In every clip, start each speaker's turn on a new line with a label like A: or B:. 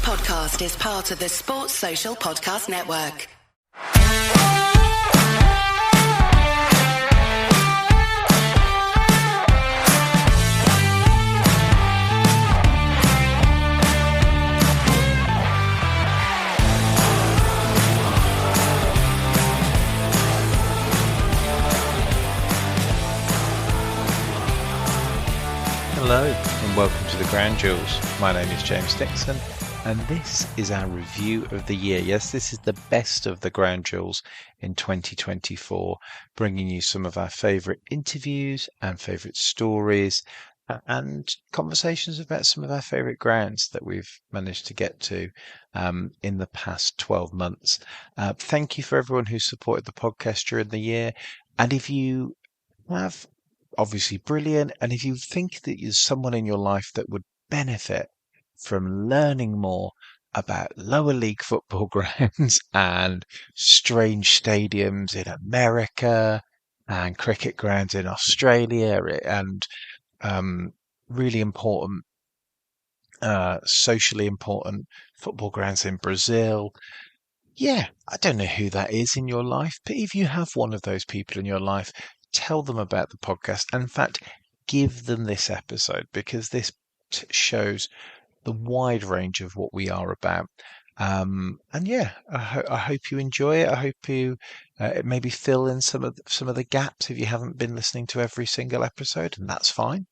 A: podcast is part of the Sports Social Podcast Network.
B: Hello and welcome to the Ground Jewels. My name is James Dixon and this is our review of the year. Yes, this is the best of the Ground Jewels in 2024, bringing you some of our favourite interviews and favourite stories and conversations about some of our favourite grounds that we've managed to get to in the past 12 months. Thank you for everyone who supported the podcast during the year. And if you have, obviously brilliant. And if you think that there's someone in your life that would benefit from learning more about lower league football grounds and strange stadiums in America and cricket grounds in Australia and really important, socially important football grounds in Brazil. Yeah, I don't know who that is in your life, but if you have one of those people in your life, tell them about the podcast. And in fact, give them this episode because this shows the wide range of what we are about. And yeah, I hope you enjoy it. I hope you maybe fill in some of the gaps if you haven't been listening to every single episode, and that's fine.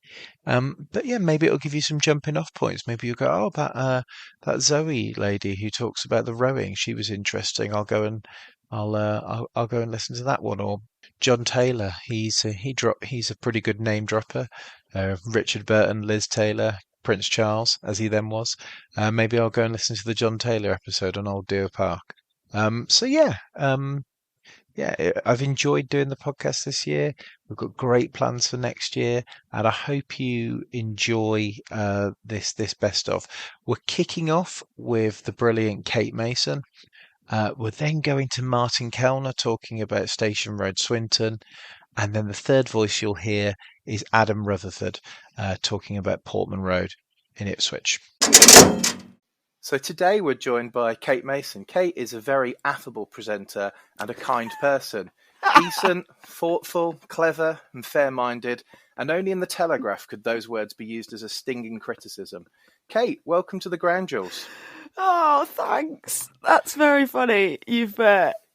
B: But yeah, maybe it'll give you some jumping off points. Maybe you'll go, oh, that Zoe lady who talks about the rowing, she was interesting. I'll go and listen to that one. Or John Taylor, he's a pretty good name dropper. Richard Burton, Liz Taylor, Prince Charles, as he then was. Maybe I'll go and listen to the John Taylor episode on Old Deer Park. I've enjoyed doing the podcast this year. We've got great plans for next year, and I hope you enjoy this best of. We're kicking off with the brilliant Kate Mason. We're then going to Martin Kelner talking about Station Road, Swinton. And then the third voice you'll hear is Adam Rutherford talking about Portman Road in Ipswich. So today we're joined by Kate Mason. Kate is a very affable presenter and a kind person. Decent, thoughtful, clever and fair-minded. And only in the Telegraph could those words be used as a stinging criticism. Kate, welcome to the Ground Jewels.
C: Oh, thanks. That's very funny.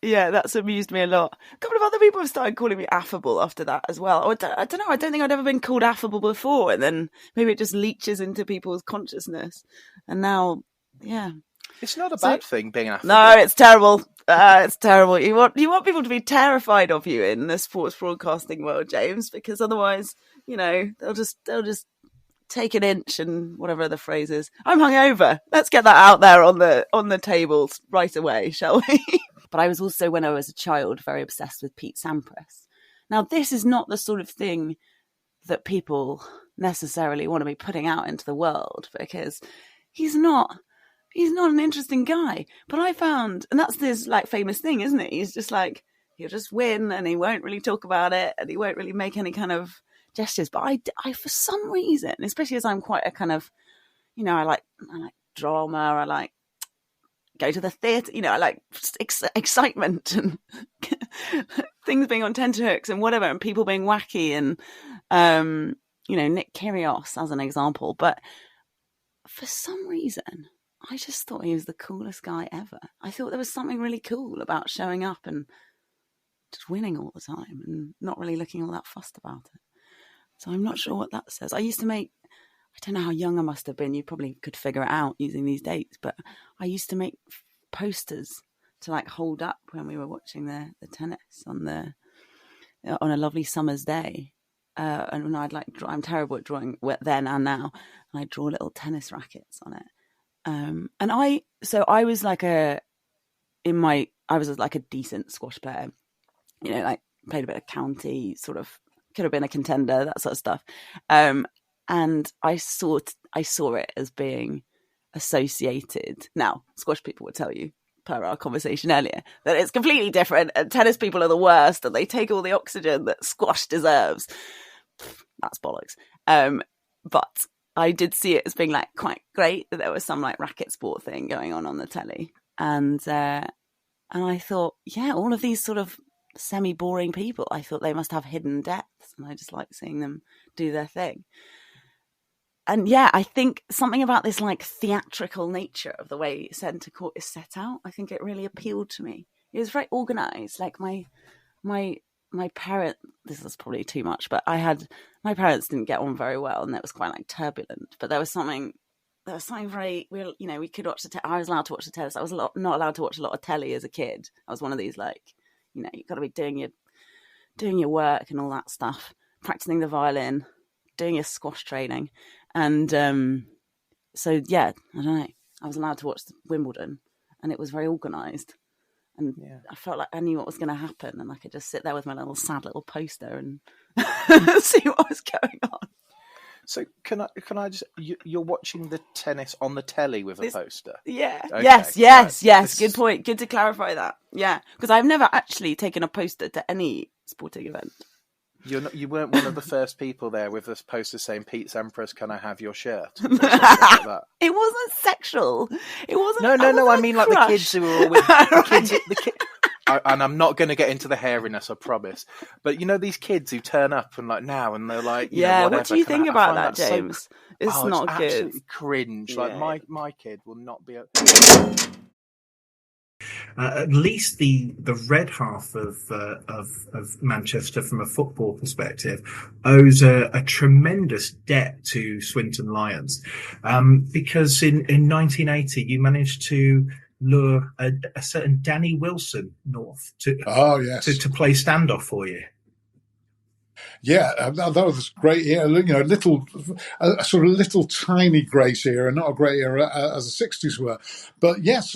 C: That's amused me a lot. A couple of other people have started calling me affable after that as well. I don't know. I don't think I'd ever been called affable before, and then maybe it just leaches into people's consciousness. And now, yeah,
B: it's not a bad thing being affable.
C: No, it's terrible. It's terrible. You want people to be terrified of you in the sports broadcasting world, James, because otherwise, they'll just take an inch and whatever the phrase is. I'm hungover. Let's get that out there on the tables right away, shall we? But I was also, when I was a child, very obsessed with Pete Sampras. Now, this is not the sort of thing that people necessarily want to be putting out into the world because he's not an interesting guy. But I found, and that's this famous thing, isn't it? He's just he'll just win and he won't really talk about it and he won't really make any kind of gestures. But I for some reason, especially as I'm quite a kind of, I like drama, I like go to the theatre, I like excitement and things being on tenterhooks and whatever, and people being wacky and, Nick Kyrgios as an example. But for some reason, I just thought he was the coolest guy ever. I thought there was something really cool about showing up and just winning all the time and not really looking all that fussed about it. So I'm not sure what that says. I don't know how young I must have been. You probably could figure it out using these dates, but I used to make posters to hold up when we were watching the tennis on a lovely summer's day. And I'm terrible at drawing then and now, and I draw little tennis rackets on it. And I was I was a decent squash player, played a bit of county, sort of could have been a contender, that sort of stuff. And I saw it as being associated. Now, squash people would tell you, per our conversation earlier, that it's completely different and tennis people are the worst and they take all the oxygen that squash deserves. That's bollocks. But I did see it as being like quite great that there was some like racket sport thing going on the telly, and I thought, yeah, all of these sort of semi-boring people, I thought they must have hidden depths, and I just like seeing them do their thing. And yeah, I think something about this like theatrical nature of the way centre court is set out, I think it really appealed to me. It was very organised. Like my parent, this is probably too much, but my parents didn't get on very well, and it was quite like turbulent. But there was something very, we could watch I was allowed to watch the telly. So I was not allowed to watch a lot of telly as a kid. I was one of these like, you've got to be doing your work and all that stuff, practicing the violin, doing your squash training. And so, yeah, I don't know. I was allowed to watch Wimbledon, and it was very organised. And I felt like I knew what was going to happen, and I could just sit there with my sad little poster and see what was going on.
B: So can I just... You're watching the tennis on the telly with a poster?
C: Yeah.
B: Okay.
C: Yes. Good point. Good to clarify that. Yeah, because I've never actually taken a poster to any sporting event.
B: You weren't one of the first people there with this poster saying, "Pete Sampras, can I have your shirt?" Like that.
C: It wasn't sexual. It wasn't.
B: No. I mean, like the kids who were all with the kids. And I'm not going to get into the hairiness, I promise. But these kids who turn up and like now, and they're like,
C: what do you think about that, James? It's not good.
B: Absolutely cringe.
C: Yeah.
B: Like my kid will not be.
D: At least the red half of Manchester, from a football perspective, owes a tremendous debt to Swinton Lions, because in 1980 you managed to lure a certain Danny Wilson north to play standoff for you.
E: Yeah, that was great era. A sort of little tiny great era, not a great era as the 60s were. But yes,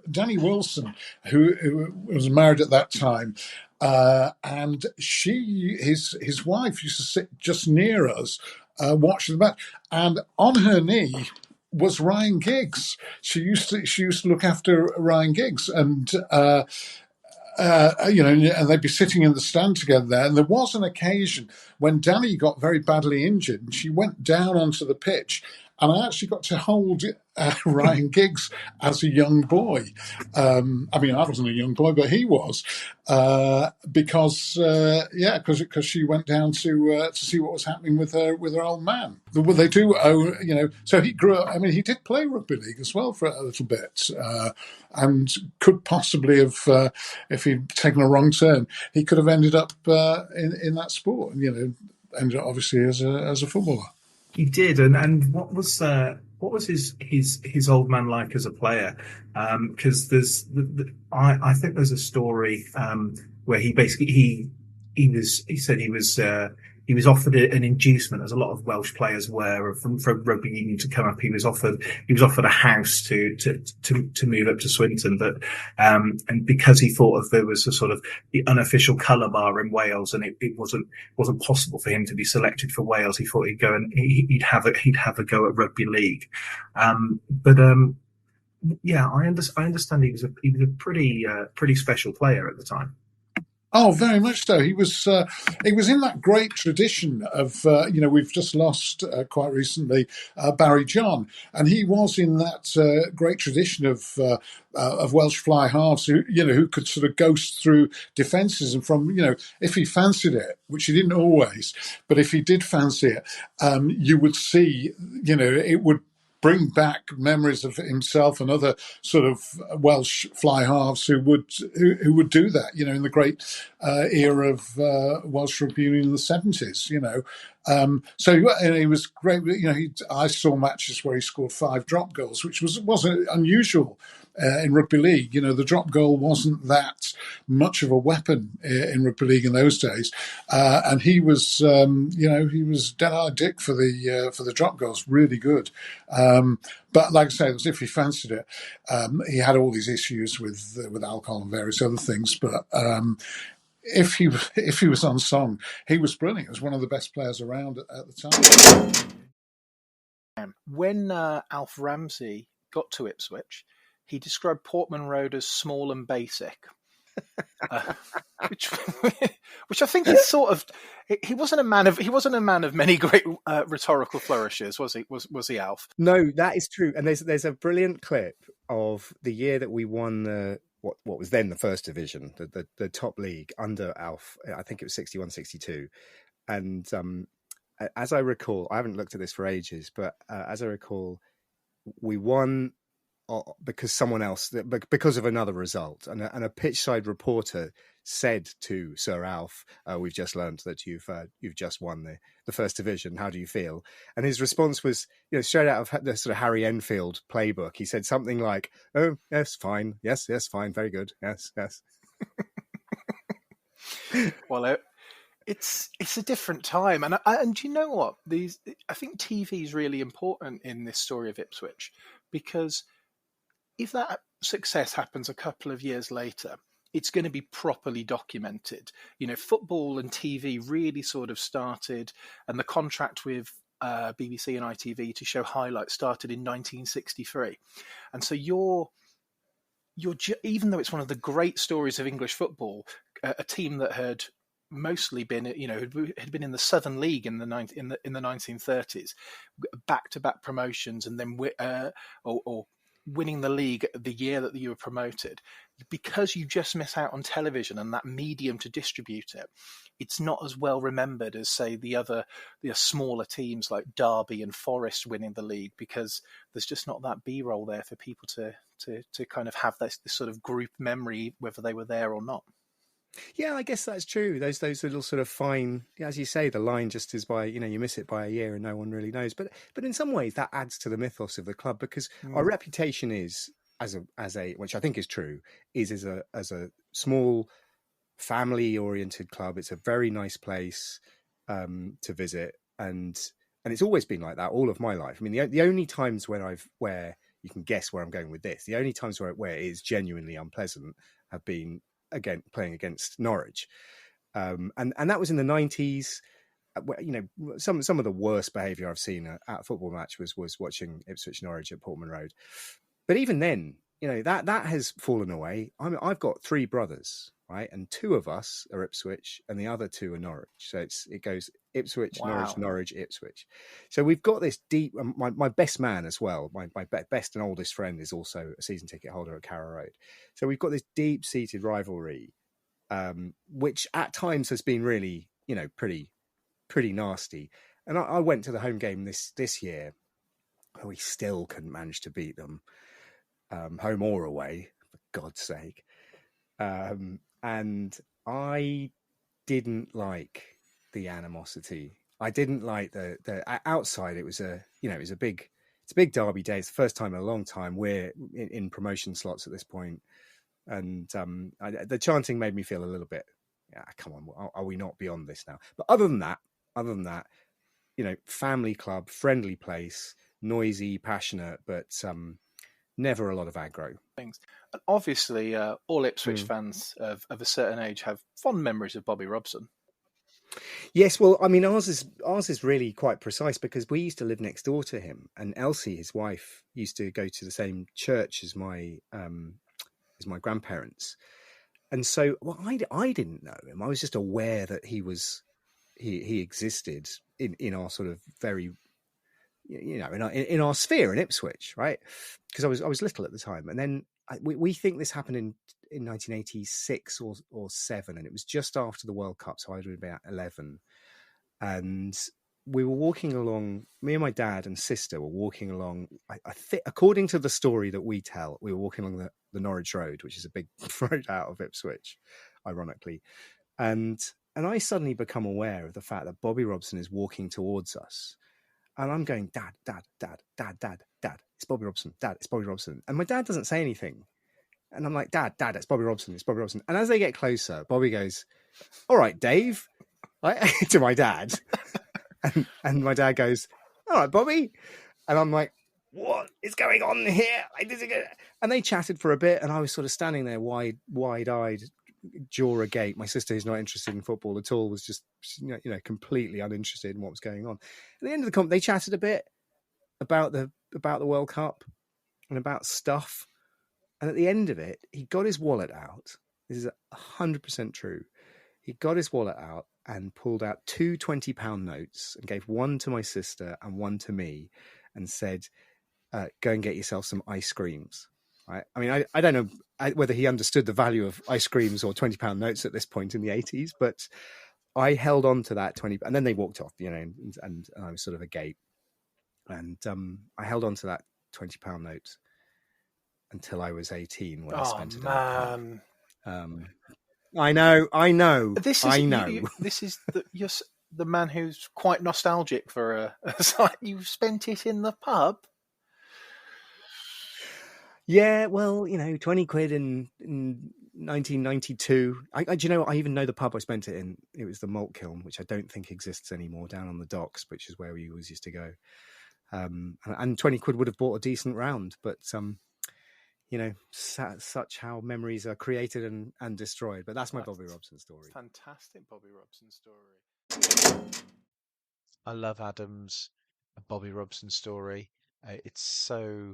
E: Danny Wilson, who was married at that time, and his wife used to sit just near us, watching the match, and on her knee was Ryan Giggs. She used to look after Ryan Giggs, and and they'd be sitting in the stand together there. And there was an occasion when Danny got very badly injured, and she went down onto the pitch, and I actually got to hold Ryan Giggs as a young boy. I wasn't a young boy, but he was, because she went down to see what was happening with her old man. They do owe, so he grew up. I mean, he did play rugby league as well for a little bit, and could possibly have, if he'd taken a wrong turn, he could have ended up in that sport, and ended up obviously as a footballer.
D: He did, and what was his old man like as a player? Because I think there's a story where he said he was offered an inducement, as a lot of Welsh players were, for rugby union to come up. He was offered a house to move up to Swinton, but and because he thought there was a sort of the unofficial colour bar in Wales, and it wasn't possible for him to be selected for Wales, he thought he'd go and he'd have a go at rugby league. Yeah, I understand he was a pretty special player at the time.
E: Oh, very much so. He was in that great tradition of, we've just lost quite recently Barry John, and he was in that great tradition of Welsh fly halves who could sort of ghost through defences, and from, if he fancied it, which he didn't always, but if he did fancy it, you would see, it would bring back memories of himself and other sort of Welsh fly halves who would do that, in the great era of Welsh rugby union in the 70s, So he was great. I saw matches where he scored 5 drop goals, which wasn't unusual in rugby league. The drop goal wasn't that much of a weapon in rugby league in those days, and he was, he was dead-eye dick for the drop goals, really good. But like I say, it was if he fancied it. He had all these issues with alcohol and various other things, but if he was on song, he was brilliant. He was one of the best players around at the time.
B: When Alf Ramsey got to Ipswich, he described Portman Road as small and basic. which which I think is sort of he wasn't a man of many great rhetorical flourishes, was he, Alf?
F: No, that is true. And there's a brilliant clip of the year that we won the what was then the first division, the top league under Alf. I think it was 61-62. And as I recall, I haven't looked at this for ages, but as I recall, we won because of another result, and a pitchside reporter said to Sir Alf, "We've just learned that you've just won the first division. How do you feel?" And his response was, straight out of the sort of Harry Enfield playbook. He said something like, "Oh, yes, fine. Yes, fine. Very good. Yes."
B: Well, it's a different time, and you know what? I think TV is really important in this story of Ipswich, because if that success happens a couple of years later, it's going to be properly documented. Football and TV really sort of started, and the contract with BBC and ITV to show highlights started in 1963. And so you're even though it's one of the great stories of English football, a team that had mostly been, had been in the Southern League in the 1930s, back-to-back promotions, and then or winning the league the year that you were promoted, because you just miss out on television and that medium to distribute it, it's not as well remembered as, say, the smaller teams like Derby and Forest winning the league, because there's just not that B-roll there for people to kind of have this sort of group memory, whether they were there or not.
F: Yeah, I guess that's true. Those little sort of fine, as you say, the line just is by, you miss it by a year and no one really knows. But in some ways that adds to the mythos of the club, because our reputation is as a which I think is true, is as a small family oriented club. It's a very nice place to visit, and it's always been like that all of my life. I mean, the only times where you can guess where I'm going with this, the only times where it is genuinely unpleasant have been playing against Norwich, and that was in the 90s. Some of the worst behaviour I've seen at a football match was watching Ipswich Norwich at Portman Road. But even then, that has fallen away. I've got 3 brothers, right, and 2 of us are Ipswich, and the other 2 are Norwich. So it goes Ipswich, wow. Norwich, Ipswich. So we've got this deep. My best man as well, my best and oldest friend, is also a season ticket holder at Carrow Road. So we've got this deep-seated rivalry, which at times has been really, pretty nasty. And I went to the home game this year, where we still couldn't manage to beat them, home or away, for God's sake. And I didn't like the animosity. I didn't like the outside. It was a big derby day. It's the first time in a long time we're in promotion slots at this point, and the chanting made me feel a little bit. Come on, are we not beyond this now? But other than that, family club, friendly place, noisy, passionate, but never a lot of aggro.
B: Things. And obviously, all Ipswich fans of a certain age have fond memories of Bobby Robson.
F: Yes, well, I mean, ours is really quite precise, because we used to live next door to him, and Elsie, his wife, used to go to the same church as my grandparents, and so I didn't know him. I was just aware that he existed in our sort of very, in our sphere in Ipswich, right? Because I was little at the time, and then we think this happened in 1986 or 7, and it was just after the World Cup, so I would have been about 11, and we were walking along. Me and my dad and sister were walking along. I think, according to the story that we tell, we were walking along the Norwich Road, which is a big road out of Ipswich, ironically, and I suddenly become aware of the fact that Bobby Robson is walking towards us. And I'm going, Dad, it's Bobby Robson. Dad, it's Bobby Robson. And my dad doesn't say anything. And I'm like, Dad, it's Bobby Robson. It's Bobby Robson. And as they get closer, Bobby goes, "All right, Dave," to my dad. And my dad goes, "All right, Bobby." And I'm like, what is going on here? And they chatted for a bit, and I was sort of standing there wide-eyed, jaw agape. My sister, who's not interested in football at all, was just completely uninterested in what was going on. At the end of the they chatted a bit about the World Cup and about stuff. And at the end of it, he got his wallet out This is 100% true. He got his wallet out and pulled out two £20 notes and gave one to my sister and one to me and said, go and get yourself some ice creams. Right? I mean, I don't know whether he understood the value of ice creams or £20 notes at this point in the 80s, but I held on to that 20, and then they walked off, and I was sort of agape. And I held on to that £20 note until I was 18 when I spent it in the pub. I know.
B: This is you're the man who's quite nostalgic for a site. You spent it in the pub.
F: Yeah, well, 20 quid in 1992. Do you know what? I even know the pub I spent it in. It was the Malt Kiln, which I don't think exists anymore, down on the docks, which is where we always used to go. And 20 quid would have bought a decent round, but such how memories are created and destroyed. But that's my Bobby Robson story.
B: Fantastic Bobby Robson story. I love Adam's Bobby Robson story. It's so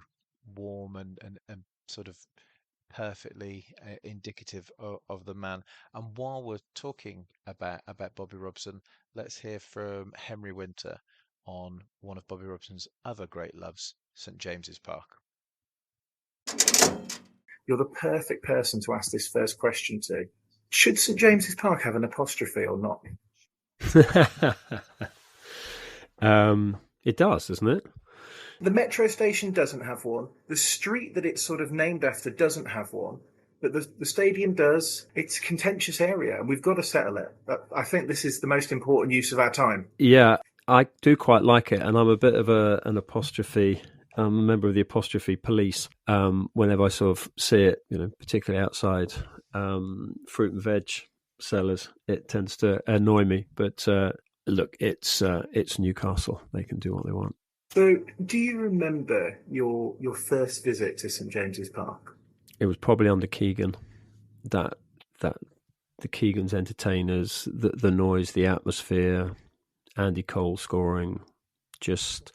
B: warm and sort of perfectly indicative of the man. And while we're talking about Bobby Robson, let's hear from Henry Winter on one of Bobby Robson's other great loves, St James's Park.
D: You're the perfect person to ask this first question to. Should St James's Park have an apostrophe or not?
G: It does, doesn't it?
D: The metro station doesn't have one. The street that it's sort of named after doesn't have one. But the stadium does. It's a contentious area, and we've got to settle it. But I think this is the most important use of our time.
G: Yeah, I do quite like it, and I'm a bit of an apostrophe. I'm a member of the apostrophe police. Whenever I sort of see it, particularly outside fruit and veg sellers, it tends to annoy me. But look, it's Newcastle. They can do what they want.
D: So, do you remember your first visit to St James's Park?
G: It was probably under Keegan. That the Keegan's entertainers, the noise, the atmosphere, Andy Cole scoring, just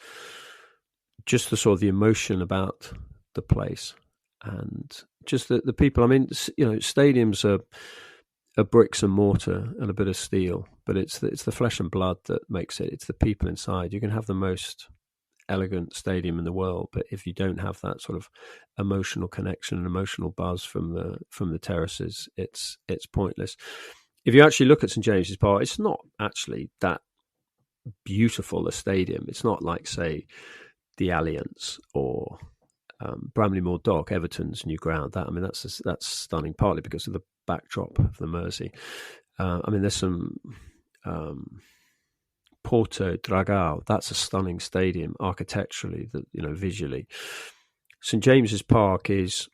G: the sort of the emotion about the place, and just the people. I mean, stadiums are bricks and mortar and a bit of steel, but it's the flesh and blood that makes it. It's the people inside. You can have the most elegant stadium in the world, but if you don't have that sort of emotional connection and emotional buzz from the terraces, it's pointless. If you actually look at St James's Park, it's not actually that beautiful a stadium. It's not like, say, the Allianz or Bramley-Moore Dock, Everton's new ground. That's stunning, partly because of the backdrop of the Mersey. There's some Porto Dragao. That's a stunning stadium architecturally, visually. St James's Park is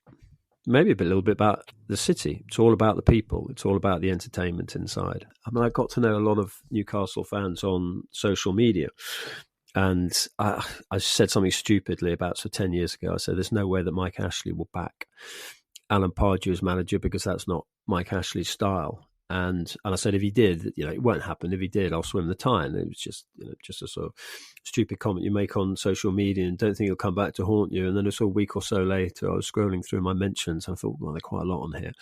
G: maybe a little bit about the city. It's all about the people. It's all about the entertainment inside. I got to know a lot of Newcastle fans on social media. And I said something stupidly about 10 years ago. I said, there's no way that Mike Ashley will back Alan Pardew as manager because that's not Mike Ashley's style. And I said, if he did, it won't happen. If he did, I'll swim the Tyne. It was just a sort of stupid comment you make on social media and don't think he'll come back to haunt you. And then a week or so later, I was scrolling through my mentions and I thought, well, there's quite a lot on here.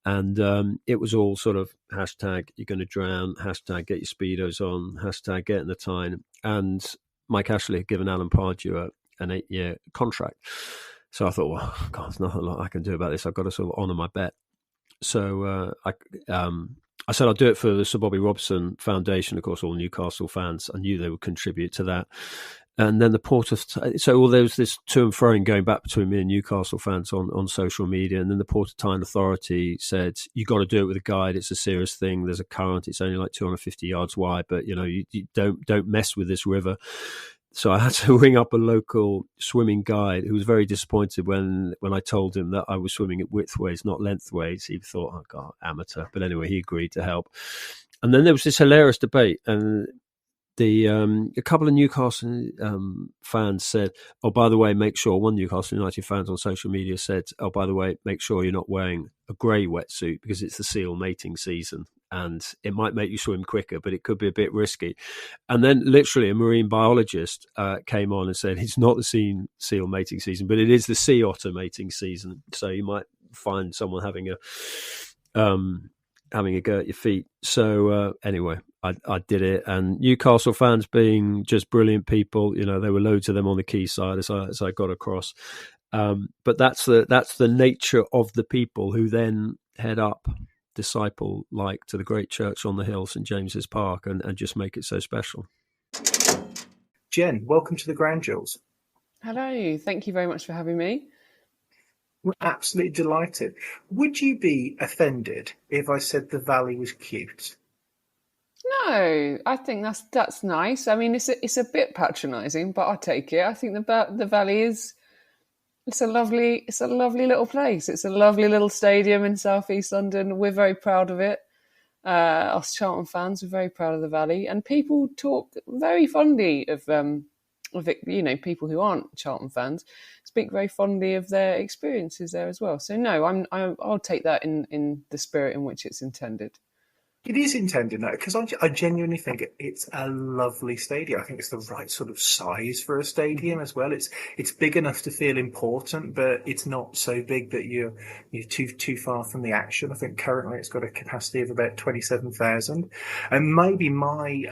G: And it was all sort of hashtag, you're going to drown, hashtag, get your Speedos on, hashtag, get in the Tyne. And Mike Ashley had given Alan Pardew an 8-year contract. So I thought, well, God, there's not a lot I can do about this. I've got to sort of honour my bet. So I said I'll do it for the Sir Bobby Robson Foundation. Of course, all Newcastle fans, I knew they would contribute to that. And then the Port of... So there was this to and fro going back between me and Newcastle fans on social media. And then the Port of Tyne Authority said, you got to do it with a guide. It's a serious thing. There's a current. It's only like 250 yards wide. But, you don't mess with this river. So I had to ring up a local swimming guide who was very disappointed when I told him that I was swimming at widthways, not lengthways. He thought, oh, God, amateur. But anyway, he agreed to help. And then there was this hilarious debate. And a couple of Newcastle fans said, oh, by the way, make sure, one Newcastle United fans on social media said, oh, by the way, make sure you're not wearing a grey wetsuit because it's the seal mating season. And it might make you swim quicker, but it could be a bit risky. And then literally a marine biologist came on and said, it's not the seal mating season, but it is the sea otter mating season. So you might find someone having having a go at your feet. So anyway, I did it, and Newcastle fans being just brilliant people, you know, there were loads of them on the quayside as I got across. But that's the nature of the people who then head up, disciple like to the great church on the hill, St James's Park, and just make it so special.
D: Jen, welcome to the Grand Jewels.
H: Hello, thank you very much for having me.
D: We're absolutely delighted. Would you be offended if I said the Valley was cute?
H: No, I think that's nice. I mean, it's a bit patronising, but I take it. I think the Valley it's a lovely little place. It's a lovely little stadium in South East London. We're very proud of it. Us Charlton fans are very proud of the Valley, and people talk very fondly of it. You know, people who aren't Charlton fans speak very fondly of their experiences there as well. So no, I'll take that in the spirit in which it's intended.
D: It is intended that, because I genuinely think it's a lovely stadium. I think it's the right sort of size for a stadium as well. It's big enough to feel important, but it's not so big that you're too far from the action. I think currently it's got a capacity of about 27,000, and maybe my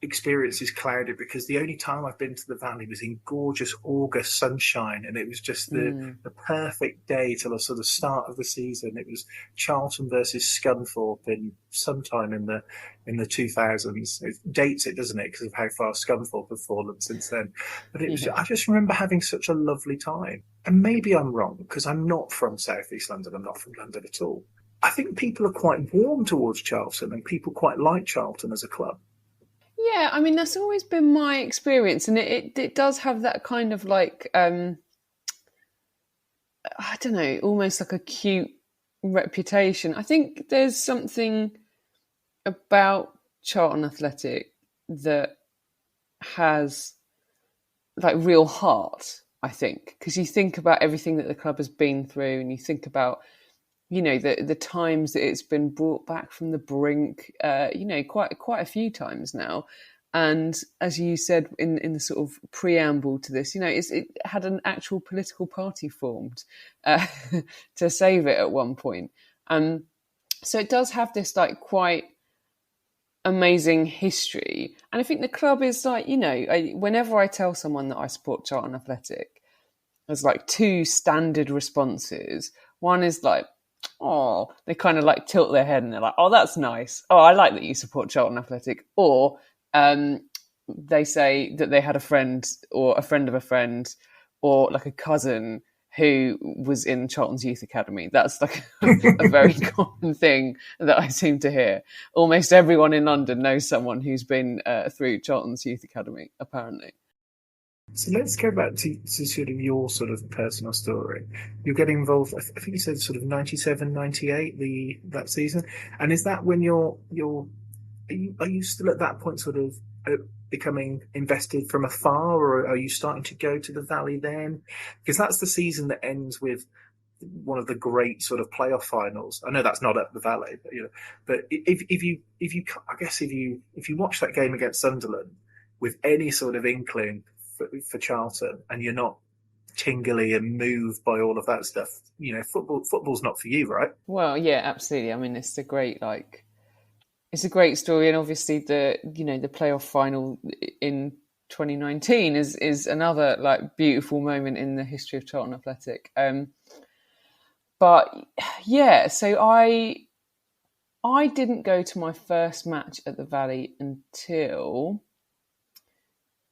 D: experience is clouded because the only time I've been to the Valley was in gorgeous August sunshine, and it was just the perfect day till the sort of start of the season. It was Charlton versus Scunthorpe in sometime in the 2000s. It dates it, doesn't it, because of how far Scunthorpe have fallen since then. But it was, I just remember having such a lovely time. And maybe I'm wrong because I'm not from South East London. I'm not from London at all. I think people are quite warm towards Charlton, and people quite like Charlton as a club.
H: Yeah, I mean, that's always been my experience, and it does have that kind of like, I don't know, almost like a cute reputation. I think there's something about Charlton Athletic that has like real heart, I think, because you think about everything that the club has been through, and you think about, you know, the times that it's been brought back from the brink, you know, quite a few times now. And as you said in the sort of preamble to this, you know, it had an actual political party formed to save it at one point. So it does have this like quite amazing history. And I think the club is like, you know, whenever I tell someone that I support Charlton Athletic, there's like two standard responses. One is like, oh, they kind of like tilt their head and they're like, oh, that's nice. Oh, I like that you support Charlton Athletic. Or they say that they had a friend or a friend of a friend or like a cousin who was in Charlton's youth academy. That's like a very common thing that I seem to hear. Almost everyone in London knows someone who's been through Charlton's youth academy, apparently.
D: So let's go back to sort of your sort of personal story. You're getting involved, I think you said sort of 97, 98, that season. And is that when are you still at that point sort of becoming invested from afar, or are you starting to go to the Valley then? Because that's the season that ends with one of the great sort of playoff finals. I know that's not at the Valley, but you know, but if you watch that game against Sunderland with any sort of inkling for Charlton, and you're not tingly and moved by all of that stuff, you know, football's not for you, right?
H: Well, yeah, absolutely. I mean, it's a great story, and obviously the playoff final in 2019 is another like beautiful moment in the history of Charlton Athletic. But yeah, so I didn't go to my first match at the Valley until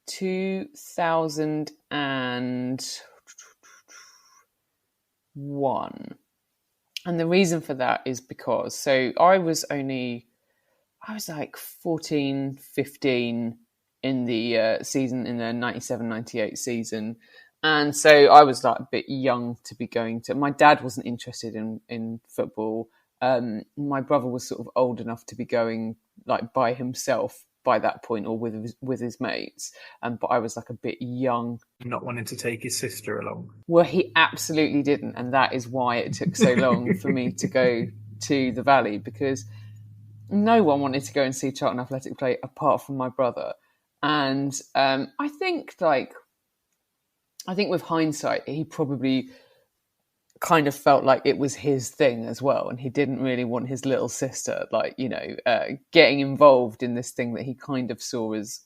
H: 2001. And the reason for that is because, so I was like 14, 15 in the season, in the 97-98 season. And so I was like a bit young to be going to, my dad wasn't interested in football. My brother was sort of old enough to be going like by himself by that point, or with his mates, but I was like a bit young.
D: Not wanting to take his sister along.
H: Well, he absolutely didn't, and that is why it took so long for me to go to the Valley, because no one wanted to go and see Charlton Athletic play apart from my brother. And I think with hindsight, he probably kind of felt like it was his thing as well, and he didn't really want his little sister, getting involved in this thing that he kind of saw as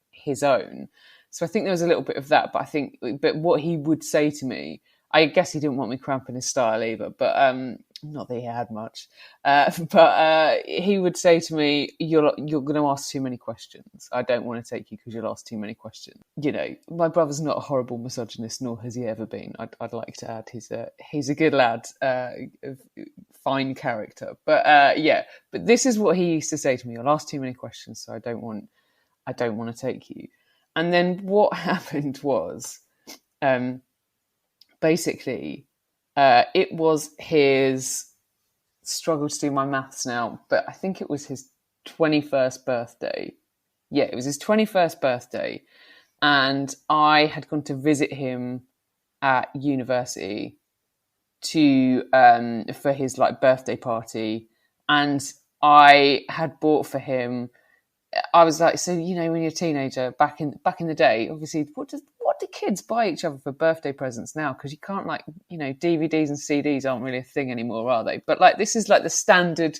H: his own. So I think there was a little bit of that, but what he would say to me, I guess he didn't want me cramping his style either, but not that he had much. But he would say to me, "You're going to ask too many questions. I don't want to take you because you'll ask too many questions." My brother's not a horrible misogynist, nor has he ever been. I'd like to add he's a good lad, fine character. But but this is what he used to say to me: "You'll ask too many questions, so I don't want to take you." And then what happened was, basically, it was his struggle to do my maths now, but I think it was his 21st birthday. Yeah, it was his 21st birthday. And I had gone to visit him at university for his birthday party. And I had bought for him, I was like, so, when you're a teenager, back in the day, obviously, what do kids buy each other for birthday presents now? Because you can't, DVDs and CDs aren't really a thing anymore, are they? But this is the standard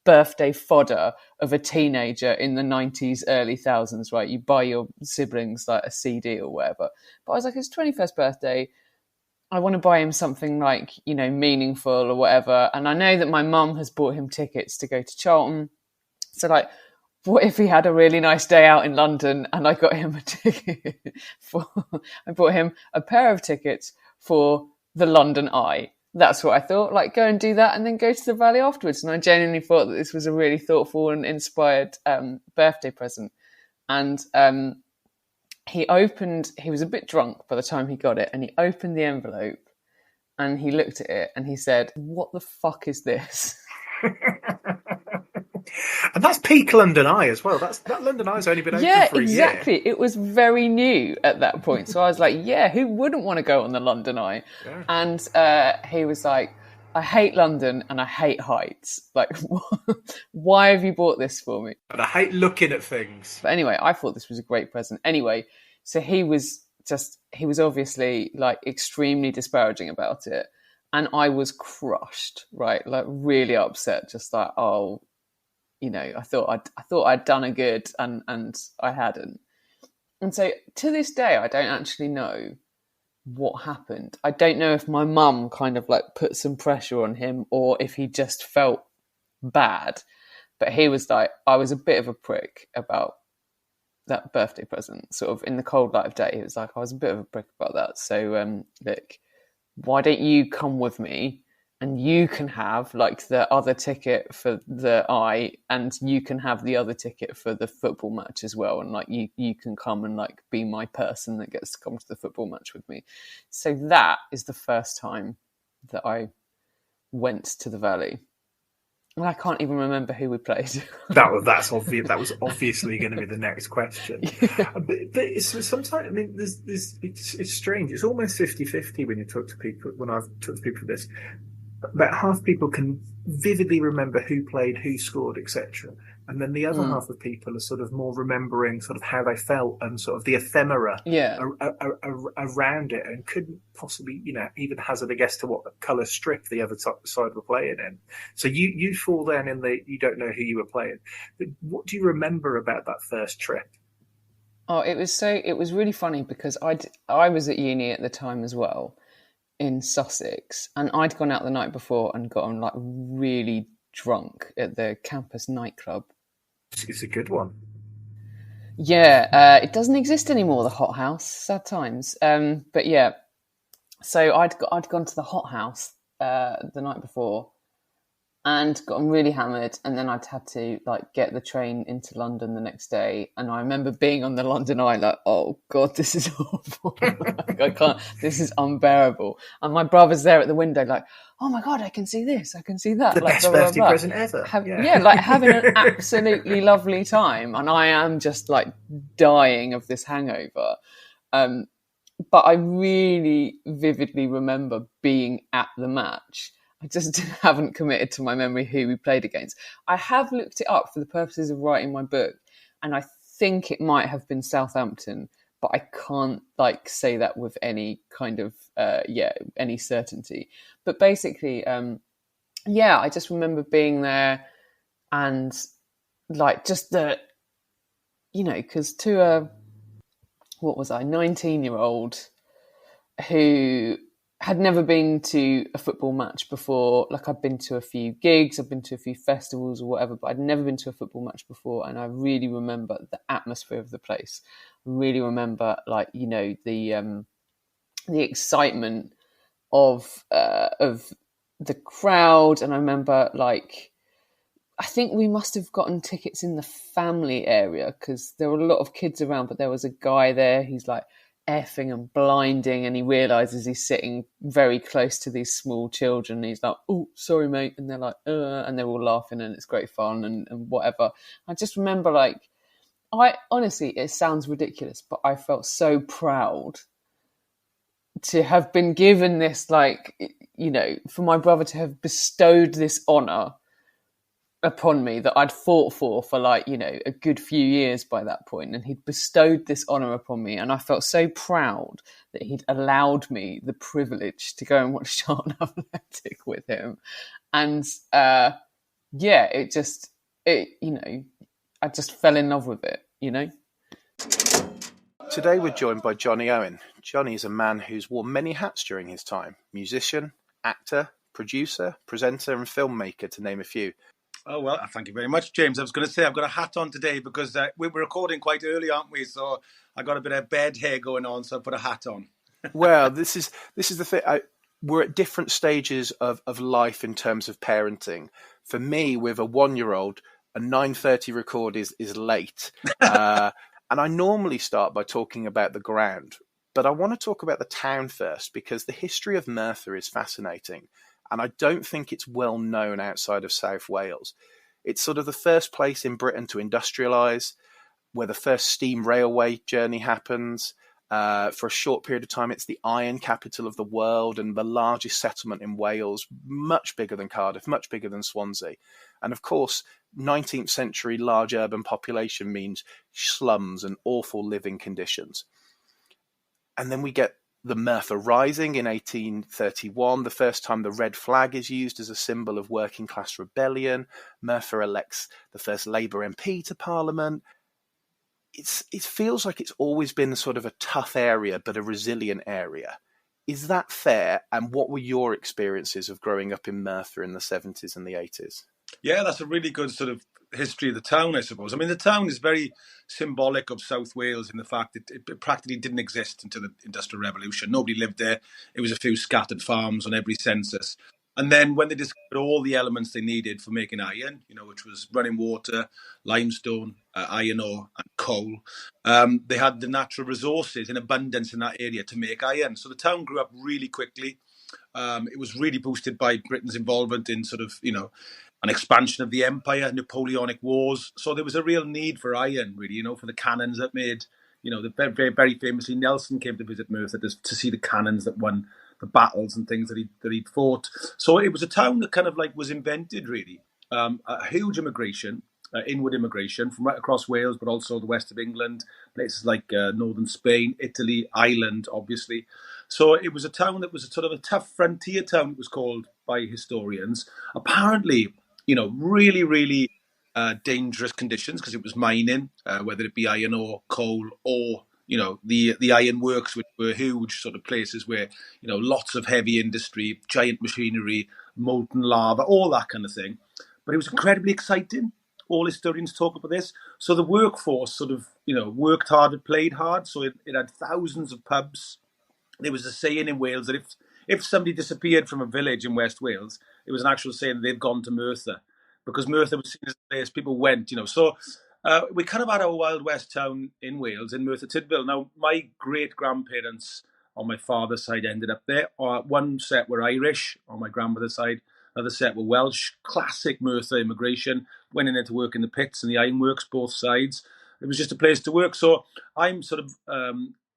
H: birthday fodder of a teenager in the 90s, early thousands, right? You buy your siblings a CD or whatever. But I was like, it's 21st birthday. I want to buy him something meaningful or whatever. And I know that my mum has bought him tickets to go to Charlton. So what if he had a really nice day out in London and I got him a ticket I bought him a pair of tickets for the London Eye. That's what I thought, go and do that and then go to the Valley afterwards. And I genuinely thought that this was a really thoughtful and inspired birthday present. And he was a bit drunk by the time he got it, and he opened the envelope and he looked at it and he said, "What the fuck is this?"
D: And that's peak London Eye as well. That London Eye's only been open for a year.
H: Yeah, exactly. It was very new at that point. So I was like, yeah, who wouldn't want to go on the London Eye? Yeah. And he was like, "I hate London and I hate heights. Why have you bought this for me?"
D: And I hate looking at things.
H: But anyway, I thought this was a great present. Anyway, so he was obviously extremely disparaging about it. And I was crushed, right? Really upset, just oh, I thought I'd done a good and I hadn't. And so to this day, I don't actually know what happened. I don't know if my mum kind of put some pressure on him or if he just felt bad. But he was I was a bit of a prick about that birthday present, sort of in the cold light of day. He was I was a bit of a prick about that. So look, why don't you come with me? And you can have the other ticket for the Eye, and you can have the other ticket for the football match as well. And you can come and be my person that gets to come to the football match with me. So that is the first time that I went to the Valley. And I can't even remember who we played.
D: That's obvious. That was obviously going to be the next question. Yeah. But it's sometimes, it's strange. It's almost 50-50 when you talk to people. When I've talked to people for this. About half people can vividly remember who played, who scored, etc. And then the other half of people are sort of more remembering sort of how they felt and sort of the ephemera around it, and couldn't possibly, even hazard a guess to what colour strip the other side were playing in. So you fall then in you don't know who you were playing. But what do you remember about that first trip?
H: Oh, it was really funny because I was at uni at the time as well, in Sussex, and I'd gone out the night before and gotten really drunk at the campus nightclub.
D: It's a good one.
H: Yeah, it doesn't exist anymore, the Hot House. Sad times. But yeah, so I'd gone to the Hot House the night before and gotten really hammered, and then I'd had to get the train into London the next day. And I remember being on the London Eye oh God, this is awful. I can't, this is unbearable. And my brother's there at the window oh my God, I can see this, I can see that.
D: The best birthday present ever.
H: Having an absolutely lovely time. And I am just dying of this hangover. But I really vividly remember being at the match. I just haven't committed to my memory who we played against. I have looked it up for the purposes of writing my book, and I think it might have been Southampton, but I can't say that with any kind of any certainty. But basically, I just remember being there and just the, because to a, what was I, 19-year-old who had never been to a football match before. I'd been to a few gigs, I've been to a few festivals or whatever, but I'd never been to a football match before. And I really remember the atmosphere of the place. I really remember, the excitement of the crowd. And I remember, I think we must have gotten tickets in the family area because there were a lot of kids around, but there was a guy there who's effing and blinding, and he realises he's sitting very close to these small children. And he's like, "Oh, sorry, mate," and they're like, and they're all laughing, and it's great fun and whatever. I just remember, I honestly, it sounds ridiculous, but I felt so proud to have been given this, for my brother to have bestowed this honour upon me that I'd fought for a good few years by that point, and he'd bestowed this honour upon me, and I felt so proud that he'd allowed me the privilege to go and watch Charlton Athletic with him. And I just fell in love with it,
B: Today we're joined by Jonny Owen. Jonny is a man who's worn many hats during his time: musician, actor, producer, presenter and filmmaker, to name a few.
I: Oh, well, thank you very much, James. I was going to say I've got a hat on today because we were recording quite early, aren't we? So I got a bit of bed hair going on, so I put a hat on.
B: Well, this is the thing. We're at different stages of life in terms of parenting. For me, with a 1-year-old, a 9:30 record is late. And I normally start by talking about the ground. But I want to talk about the town first, because the history of Merthyr is fascinating. And I don't think it's well known outside of South Wales. It's sort of the first place in Britain to industrialise, where the first steam railway journey happens. For a short period of time, it's the iron capital of the world and the largest settlement in Wales, much bigger than Cardiff, much bigger than Swansea. And of course, 19th century large urban population means slums and awful living conditions. And then we get the Merthyr Rising in 1831, the first time the red flag is used as a symbol of working class rebellion. Merthyr elects the first Labour MP to Parliament. It feels like it's always been sort of a tough area, but a resilient area. Is that fair? And what were your experiences of growing up in Merthyr in the 70s and the 80s?
I: Yeah, that's a really good sort of history of the town, I suppose. I mean, the town is very symbolic of South Wales in the fact that it practically didn't exist until the Industrial Revolution. Nobody lived there. It was a few scattered farms on every census. And then when they discovered all the elements they needed for making iron, which was running water, limestone, iron ore and coal, they had the natural resources in abundance in that area to make iron. So the town grew up really quickly. It was really boosted by Britain's involvement in sort of, an expansion of the empire, Napoleonic Wars. So there was a real need for iron, really, for the cannons that made, the very, very famously Nelson came to visit Merthyr to see the cannons that won the battles and things that he'd fought. So it was a town that kind of was invented, really. A huge immigration, inward immigration from right across Wales, but also the west of England, places like northern Spain, Italy, Ireland, obviously. So it was a town that was a sort of a tough frontier town, it was called by historians. Apparently, really, really dangerous conditions because it was mining, whether it be iron ore, coal, or, the iron works, which were huge sort of places where, lots of heavy industry, giant machinery, molten lava, all that kind of thing. But it was incredibly exciting. All historians talk about this. So the workforce sort of, worked hard and played hard. So it had thousands of pubs. There was a saying in Wales that if somebody disappeared from a village in West Wales, it was an actual saying they've gone to Merthyr, because Merthyr was seen as a place people went, So we kind of had a Wild West town in Wales, in Merthyr Tydfil. Now, my great-grandparents on my father's side ended up there. One set were Irish on my grandmother's side. Another set were Welsh. Classic Merthyr immigration. Went in there to work in the pits and the ironworks, both sides. It was just a place to work. So I'm sort of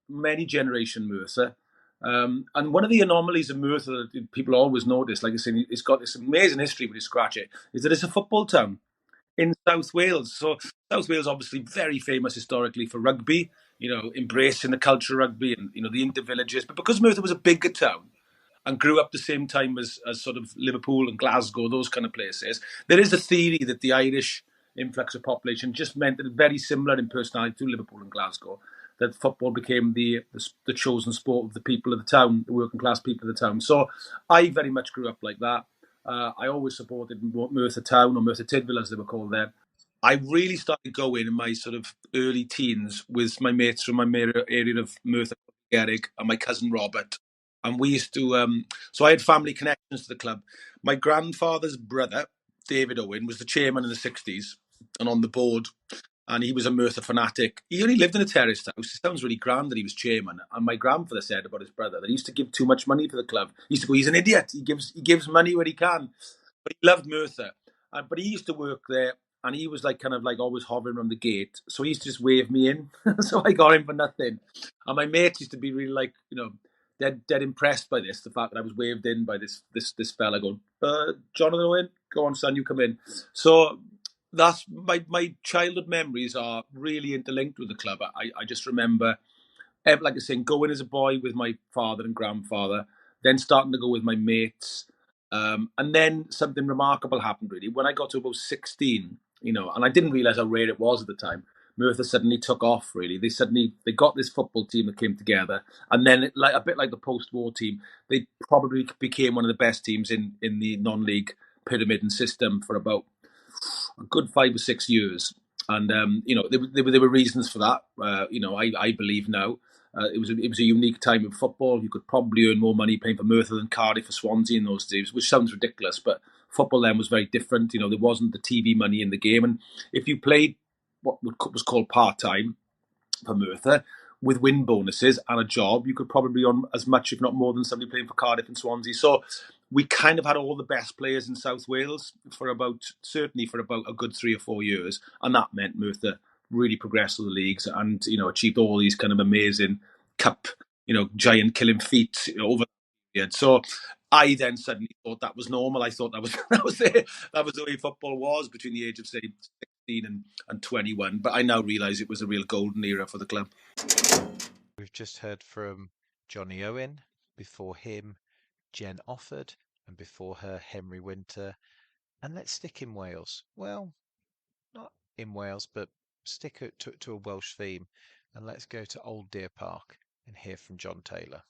I: many generation Merthyr. And one of the anomalies of Merthyr that people always notice, like I said, it's got this amazing history when you scratch it, is that it's a football town in South Wales. So South Wales obviously very famous historically for rugby. embracing the culture of rugby and, the inter-villages. But because Merthyr was a bigger town and grew up the same time as sort of Liverpool and Glasgow, those kind of places, there is a theory that the Irish influx of population just meant that it's very similar in personality to Liverpool and Glasgow, that football became the chosen sport of the people of the town, the working class people of the town. So I very much grew up like that. I always supported Merthyr Town, or Merthyr Tydfil as they were called then. I really started going in my sort of early teens with my mates from my area of Merthyr, Eric, and my cousin Robert. And we used to, so I had family connections to the club. My grandfather's brother, David Owen, was the chairman in the 60s and on the board. And he was a Merthyr fanatic. He only lived in a terraced house. It sounds really grand that he was chairman. And my grandfather said about his brother that he used to give too much money for the club. He used to go, he's an idiot. He gives money where he can. But he loved Merthyr. But he used to work there, and he was kind of always hovering around the gate. So he used to just wave me in. So I got in for nothing. And my mates used to be really dead impressed by this, the fact that I was waved in by this fella going, Jonathan Owen, go on, son, you come in. So that's my childhood memories are really interlinked with the club. I just remember, like I say, going as a boy with my father and grandfather, then starting to go with my mates. And then something remarkable happened, really. When I got to about 16, and I didn't realise how rare it was at the time, Merthyr suddenly took off, really. They got this football team that came together. And then, a bit like the post-war team, they probably became one of the best teams in the non-league pyramid and system for about a good 5 or 6 years. And, there were reasons for that. I believe now. It was a unique time in football. You could probably earn more money playing for Merthyr than Cardiff or Swansea in those days, which sounds ridiculous, but football then was very different. There wasn't the TV money in the game. And if you played what was called part-time for Merthyr, with win bonuses and a job, you could probably earn as much, if not more, than somebody playing for Cardiff and Swansea. So we kind of had all the best players in South Wales certainly for about a good 3 or 4 years. And that meant Merthyr really progressed through the leagues and, achieved all these kind of amazing cup, giant killing feats over the period. So I then suddenly thought that was normal. I thought that was the way football was between the age of, say, 16 and 21. But I now realise it was a real golden era for the club.
B: We've just heard from Jonny Owen, before him Jen Offord, and before her Henry Winter. And let's stick in Wales. Well, not in Wales, but stick it to a Welsh theme, and let's go to Old Deer Park and hear from John Taylor.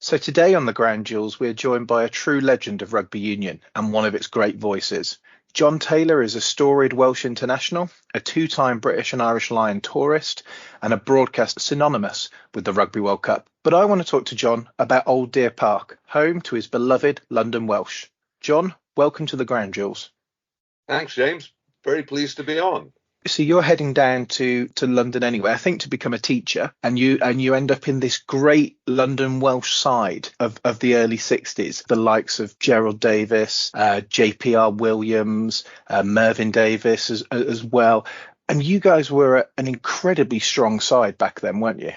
B: So today on the Grand Jewels, we're joined by a true legend of rugby union and one of its great voices. John Taylor is a storied Welsh international, a 2-time British and Irish Lion tourist, and a broadcast synonymous with the Rugby World Cup. But I want to talk to John about Old Deer Park, home to his beloved London Welsh. John, welcome to the Grand Jewels.
J: Thanks, James. Very pleased to be on.
B: So you're heading down to London anyway, I think, to become a teacher, and you end up in this great London Welsh side of the early 60s, the likes of Gerald Davis, JPR Williams, Mervyn Davis as well. And you guys were an incredibly strong side back then, weren't you?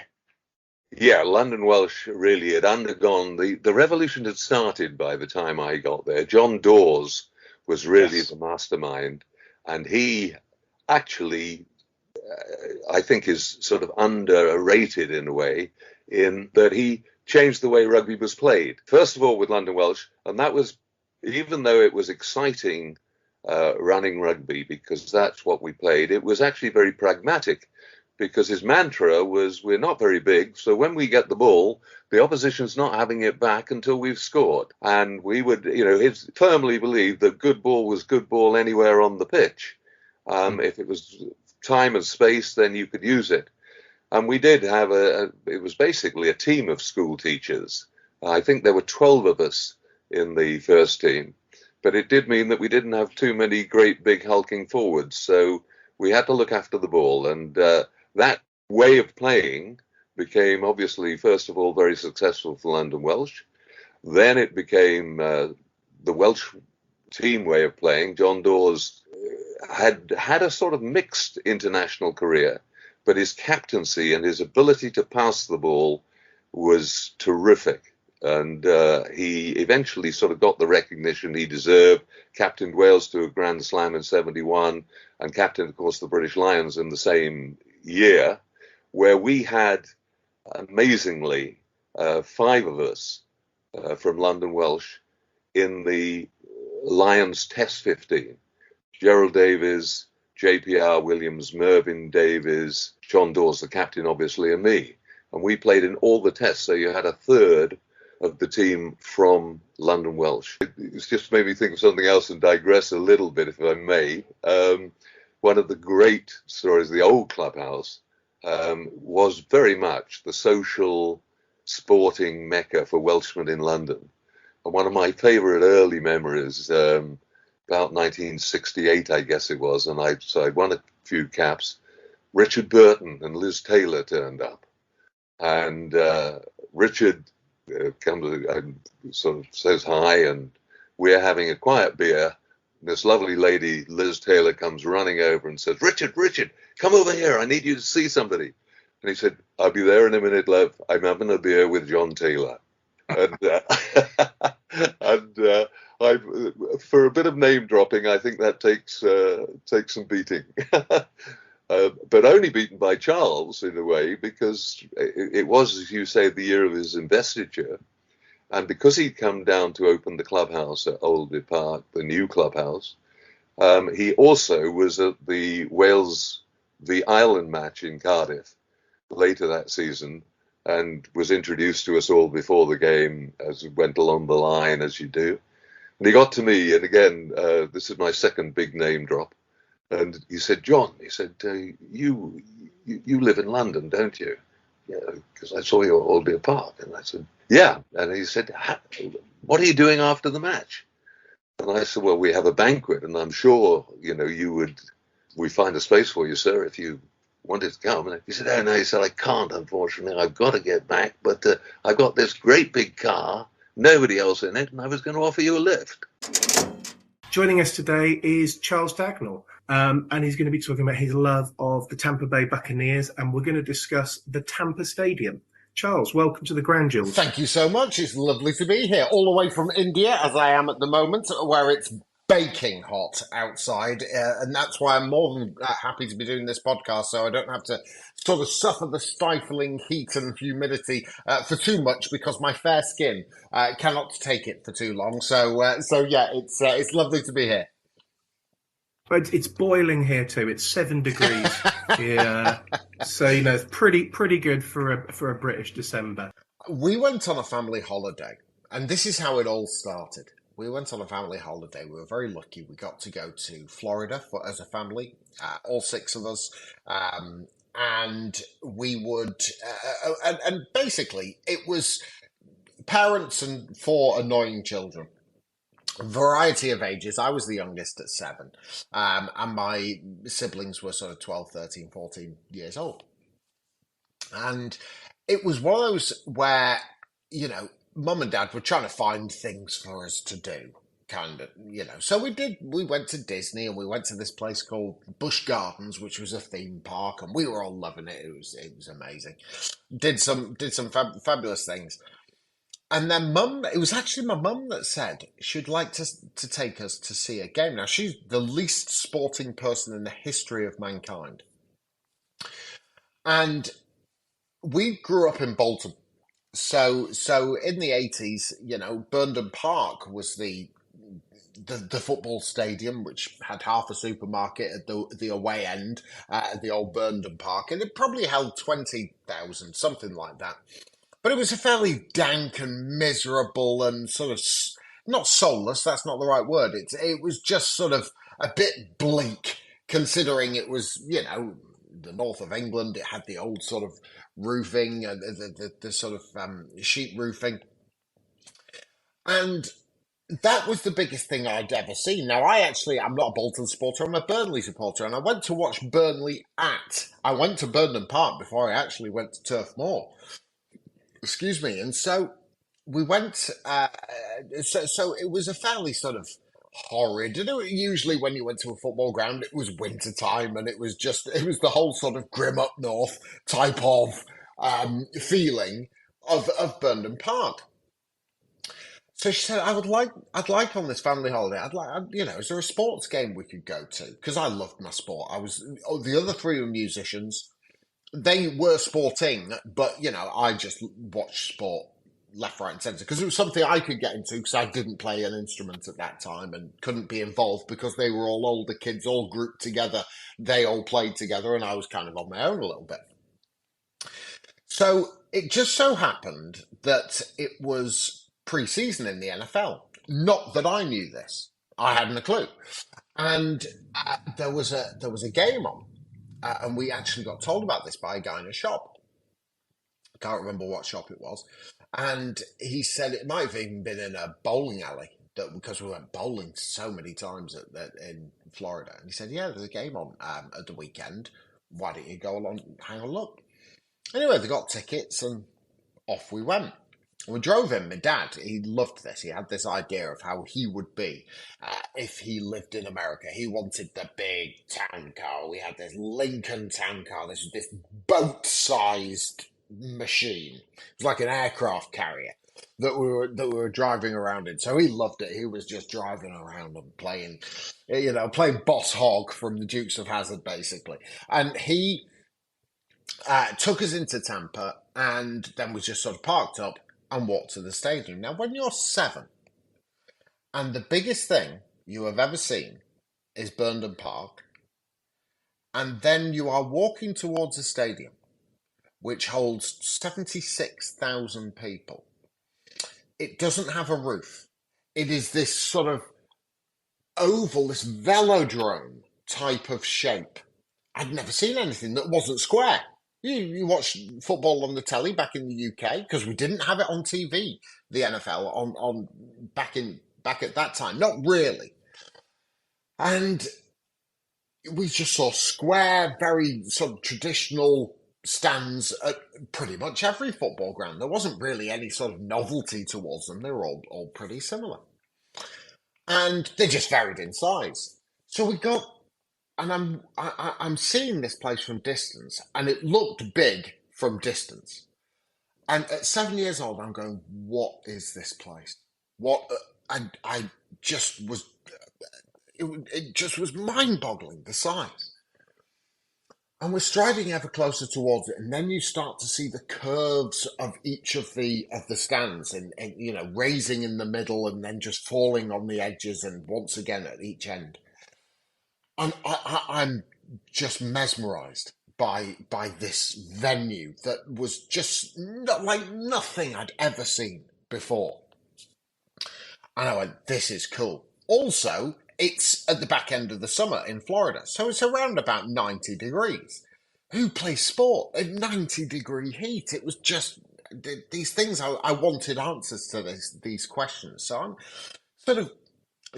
J: Yeah, London Welsh really had undergone, the revolution had started by the time I got there. John Dawes was really the mastermind, and he actually, I think, is sort of underrated in a way, in that he changed the way rugby was played. First of all, with London Welsh, and that was, even though it was exciting running rugby, because that's what we played, it was actually very pragmatic, because his mantra was, we're not very big, so when we get the ball, the opposition's not having it back until we've scored. And we would, he firmly believed that good ball was good ball anywhere on the pitch. If it was time and space, then you could use it. And we did have it was basically a team of school teachers. I think there were 12 of us in the first team, but it did mean that we didn't have too many great big hulking forwards. So we had to look after the ball. And that way of playing became, obviously, first of all, very successful for London Welsh. Then it became the Welsh team way of playing. John Dawes had a sort of mixed international career, but his captaincy and his ability to pass the ball was terrific. And he eventually sort of got the recognition he deserved, captained Wales to a Grand Slam in 71, and captained, of course, the British Lions in the same year, where we had, amazingly, 5 of us from London Welsh in the Lions Test 15. Gerald Davies, JPR Williams, Mervyn Davies, John Dawes, the captain, obviously, and me. And we played in all the tests, so you had a third of the team from London Welsh. It's just made me think of something else and digress a little bit, if I may. One of the great stories of the old clubhouse was very much the social sporting mecca for Welshmen in London. And one of my favourite early memories, about 1968, I guess it was, and I won a few caps. Richard Burton and Liz Taylor turned up. And Richard comes and sort of says hi, and we're having a quiet beer. This lovely lady, Liz Taylor, comes running over and says, Richard, come over here. I need you to see somebody. And he said, I'll be there in a minute, love. I'm having a beer with John Taylor. And, I, for a bit of name dropping, I think that takes some beating. But only beaten by Charles, in a way, because it was, as you say, the year of his investiture. And because he'd come down to open the clubhouse at Oldby Park, the new clubhouse, he also was at the Wales v Ireland match in Cardiff later that season, and was introduced to us all before the game as it went along the line, as you do. And he got to me, and again, this is my second big name drop. And he said, John, he said, you live in London, don't you? Yeah, because I saw you at Oldby Park. And I said, yeah. And he said, what are you doing after the match? And I said, well, we have a banquet, and I'm sure, we find a space for you, sir, if you wanted to come. And he said, oh, no, he said, I can't, unfortunately. I've got to get back, but I've got this great big car, nobody else in it, and I was going to offer you a lift.
D: Joining us today is Charles Dagnall, and he's going to be talking about his love of the Tampa Bay Buccaneers, and we're going to discuss the Tampa Stadium. Charles, welcome to the Grandules.
K: Thank you so much. It's lovely to be here, all the way from India, as I am at the moment, where it's baking hot outside, and that's why I'm more than happy to be doing this podcast, so I don't have to sort of suffer the stifling heat and humidity for too much, because my fair skin cannot take it for too long. So yeah, it's lovely to be here.
D: But it's boiling here too. It's 7 degrees here, so it's pretty good for a British December.
K: We went on a family holiday, and this is how it all started. We went on a family holiday. We were very lucky. We got to go to Florida as a family, all 6 of us, and we would, and basically it was parents and 4 annoying children. Variety of ages. I was the youngest at 7, and my siblings were sort of 12, 13, 14 years old. And it was one of those where, Mum and Dad were trying to find things for us to do, kind of, So we went to Disney, and we went to this place called Busch Gardens, which was a theme park, and we were all loving it. It was amazing. Did some fabulous things. And then it was actually my mum that said she'd like to take us to see a game. Now, she's the least sporting person in the history of mankind. And we grew up in Bolton. So in the 80s, Burnden Park was the football stadium, which had half a supermarket at the away end, at the old Burnden Park. And it probably held 20,000, something like that. But it was a fairly dank and miserable and sort of, not soulless, that's not the right word. It was just sort of a bit bleak, considering it was, the north of England. It had the old sort of roofing, the sort of sheet roofing. And that was the biggest thing I'd ever seen. Now, I'm not a Bolton supporter, I'm a Burnley supporter, and I went to watch Burnley I went to Burnden Park before I actually went to Turf Moor. Excuse me. And so we went, so it was a fairly sort of horrid, usually when you went to a football ground, it was winter time, and it was the whole sort of grim up north type of feeling of Burnden Park. So she said, I'd like on this family holiday, is there a sports game we could go to? Because I loved my sport. The other three were musicians. They were sporting, but, I just watched sport left, right, and centre because it was something I could get into because I didn't play an instrument at that time and couldn't be involved because they were all older kids, all grouped together. They all played together, and I was kind of on my own a little bit. So it just so happened that it was pre-season in the NFL. Not that I knew this. I hadn't a clue. And there was a game on, and we actually got told about this by a guy in a shop. I can't remember what shop it was. And he said it might have even been in a bowling alley because we went bowling so many times in Florida. And he said, yeah, there's a game on at the weekend. Why don't you go along and have a look? Anyway, they got tickets and off we went. We drove in. My dad, he loved this. He had this idea of how he would be if he lived in America. He wanted the big town car. We had this Lincoln town car. This boat-sized machine. It was like an aircraft carrier that we were driving around in. So he loved it. He was just driving around and playing Boss Hog from the Dukes of Hazzard, basically. And he took us into Tampa and then was just sort of parked up and walked to the stadium. Now, when you're 7 and the biggest thing you have ever seen is Burnden Park, and then you are walking towards a stadium which holds 76,000 people. It doesn't have a roof. It is this sort of oval, this velodrome type of shape. I'd never seen anything that wasn't square. You watch football on the telly back in the UK because we didn't have it on TV. The NFL on back at that time, not really. And we just saw square, very sort of traditional stands at pretty much every football ground. There wasn't really any sort of novelty towards them. They were all pretty similar. And they just varied in size. So we got, and I'm seeing this place from distance, and it looked big from distance. And at 7 years old, I'm going, what is this place? What? I just was, it just was mind-boggling, the size. And we're striding ever closer towards it, and then you start to see the curves of each of the stands, and raising in the middle, and then just falling on the edges, and once again at each end. And I'm just mesmerised by this venue that was just like nothing I'd ever seen before. And I went, this is cool. Also, it's at the back end of the summer in Florida, so it's around about 90 degrees. Who plays sport in 90-degree heat? It was just these things I wanted answers to these questions. So I'm sort of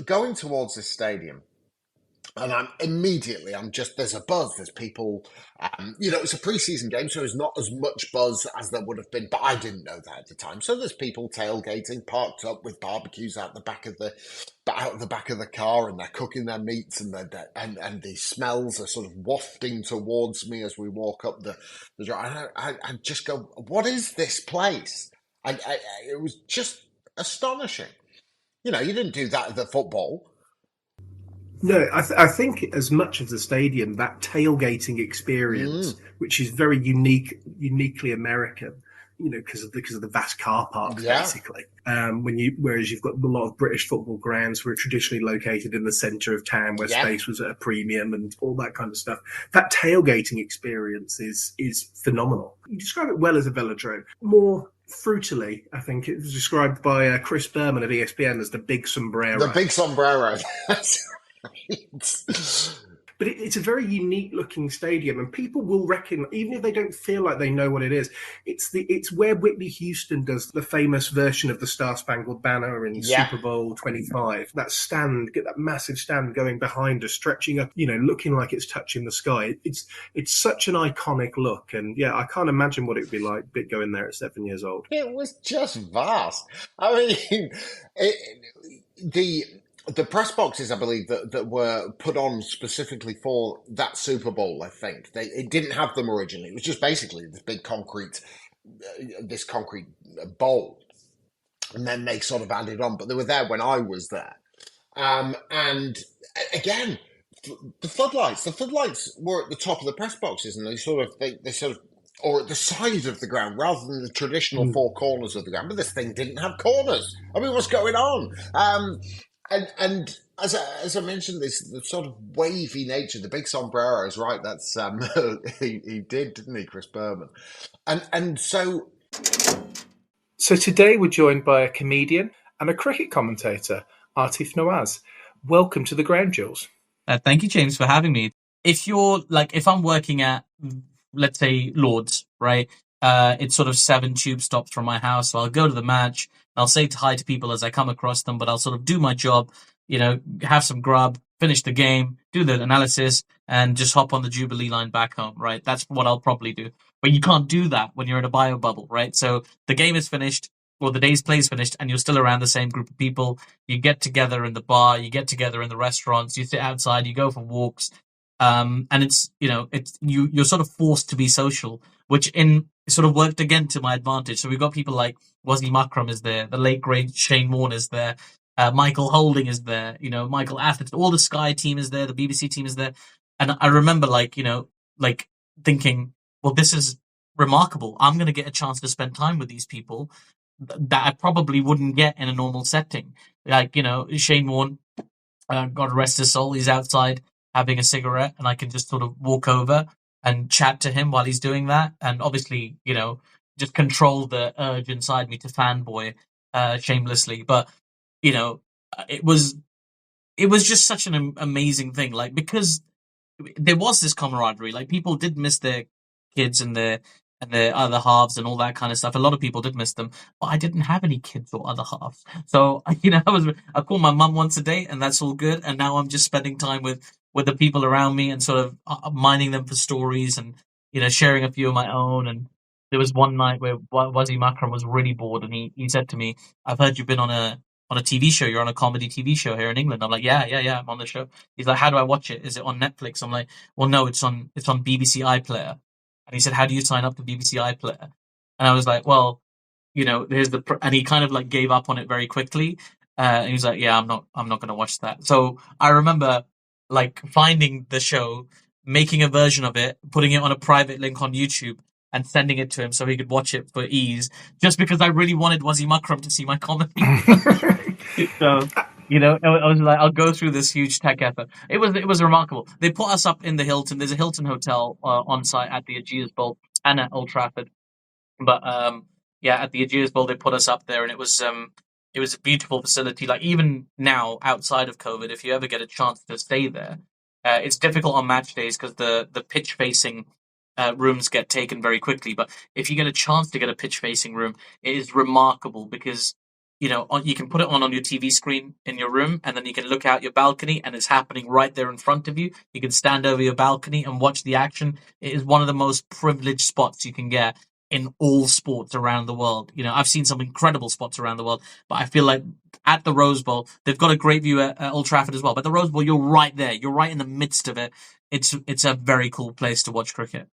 K: going towards this stadium, and there's a buzz. There's people, it's a pre-season game, so there's not as much buzz as there would have been, but I didn't know that at the time. So there's people tailgating, parked up with barbecues out the back of the car, and they're cooking their meats, and the smells are sort of wafting towards me as we walk up the drive. I just go, what is this place? And it was just astonishing. You didn't do that at the football.
D: No, I think as much as the stadium, that tailgating experience, which is very uniquely American, because of the vast car parks, basically. Whereas you've got a lot of British football grounds who are traditionally located in the centre of town, where space was at a premium and all that kind of stuff. That tailgating experience is phenomenal. You describe it well as a velodrome. More fruitily, I think it was described by Chris Berman of ESPN as the big sombrero.
K: The big sombrero.
D: But it's a very unique looking stadium, and people will reckon, even if they don't feel like they know what it is, it's where Whitney Houston does the famous version of the Star Spangled Banner in Super Bowl 25. That stand, get that massive stand going behind us, stretching up, looking like it's touching the sky. It's such an iconic look, and I can't imagine what it would be like going there at 7 years old.
K: It was just vast. I mean, the press boxes, I believe, that were put on specifically for that Super Bowl, I think. It didn't have them originally. It was just basically this big concrete bowl. and then they sort of added on, but they were there when I was there. And again, the floodlights were at the top of the press boxes, and they sort of, or at the side of the ground rather than the traditional four corners of the ground. But this thing didn't have corners. I mean, what's going on? And as I mentioned, the sort of wavy nature, the big sombreros, right? That's he did, didn't he, Chris Berman? And so.
D: So today we're joined by a comedian and a cricket commentator, Aatif Nawaz. Welcome to the Ground Jewels.
L: Thank you, James, for having me. If I'm working at, let's say, Lord's, right? It's sort of 7 tube stops from my house. So I'll go to the match. I'll say hi to people as I come across them, but I'll sort of do my job, have some grub, finish the game, do the analysis, and just hop on the Jubilee line back home, right? That's what I'll probably do. But you can't do that when you're in a bio bubble, right? So the game is finished, or the day's play is finished, and you're still around the same group of people. You get together in the bar, you get together in the restaurants, you sit outside, you go for walks, and you're sort of forced to be social, which sort of worked again to my advantage. So we've got people like Wasim Akram is there, the late great Shane Warne is there, Michael Holding is there, Michael Aatif, all the Sky team is there, the BBC team is there, and I remember thinking, well, this is remarkable. I'm going to get a chance to spend time with these people that I probably wouldn't get in a normal setting. Shane Warne, God rest his soul, he's outside having a cigarette, and I can just sort of walk over and chat to him while he's doing that. And obviously, just control the urge inside me to fanboy shamelessly. But, it was just such an amazing thing, because there was this camaraderie. People did miss their kids and their other halves and all that kind of stuff. A lot of people did miss them, but I didn't have any kids or other halves. So, I call my mum once a day, and that's all good. And now I'm just spending time with the people around me and sort of mining them for stories and, sharing a few of my own. And there was one night where Wasim Akram was really bored, and he said to me, "I've heard you've been on a TV show. You're on a comedy TV show here in England." I'm like, yeah, I'm on the show. He's like, "How do I watch it? Is it on Netflix?" I'm like, "Well, no, it's on BBC iPlayer." And he said, "How do you sign up to BBC iPlayer?" And I was like, "Well, there's and he kind of gave up on it very quickly. And he was like, "Yeah, I'm not going to watch that." So I remember finding the show, making a version of it, putting it on a private link on YouTube, and sending it to him so he could watch it for ease, just because I really wanted Wasim Akram to see my comedy. So, I was like, I'll go through this huge tech effort. It was remarkable. They put us up in the Hilton. There's a Hilton hotel on site at the Ageas Bowl and at Old Trafford. But at the Ageas Bowl, they put us up there, and it was a beautiful facility. Even now, outside of COVID, if you ever get a chance to stay there, it's difficult on match days because the pitch facing rooms get taken very quickly. But if you get a chance to get a pitch facing room, it is remarkable because you can put it on your TV screen in your room, and then you can look out your balcony, and it's happening right there in front of you. You can stand over your balcony and watch the action. It is one of the most privileged spots you can get in all sports around the world. I've seen some incredible spots around the world, but I feel like at the Rose Bowl, they've got a great view at Old Trafford as well. But the Rose Bowl, you're right there. You're right in the midst of it. It's a very cool place to watch cricket.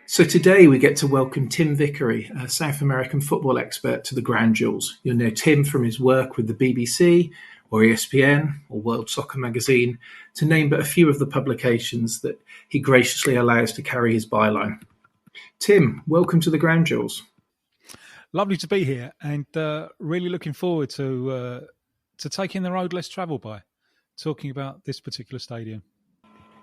D: So today we get to welcome Tim Vickery, a South American football expert, to the Ground Jewels. You'll know Tim from his work with the BBC or ESPN or World Soccer Magazine, to name but a few of the publications that he graciously allows to carry his byline. Tim, welcome to the Ground Jewels.
M: Lovely to be here, and really looking forward to taking the road less travelled by, talking about this particular stadium.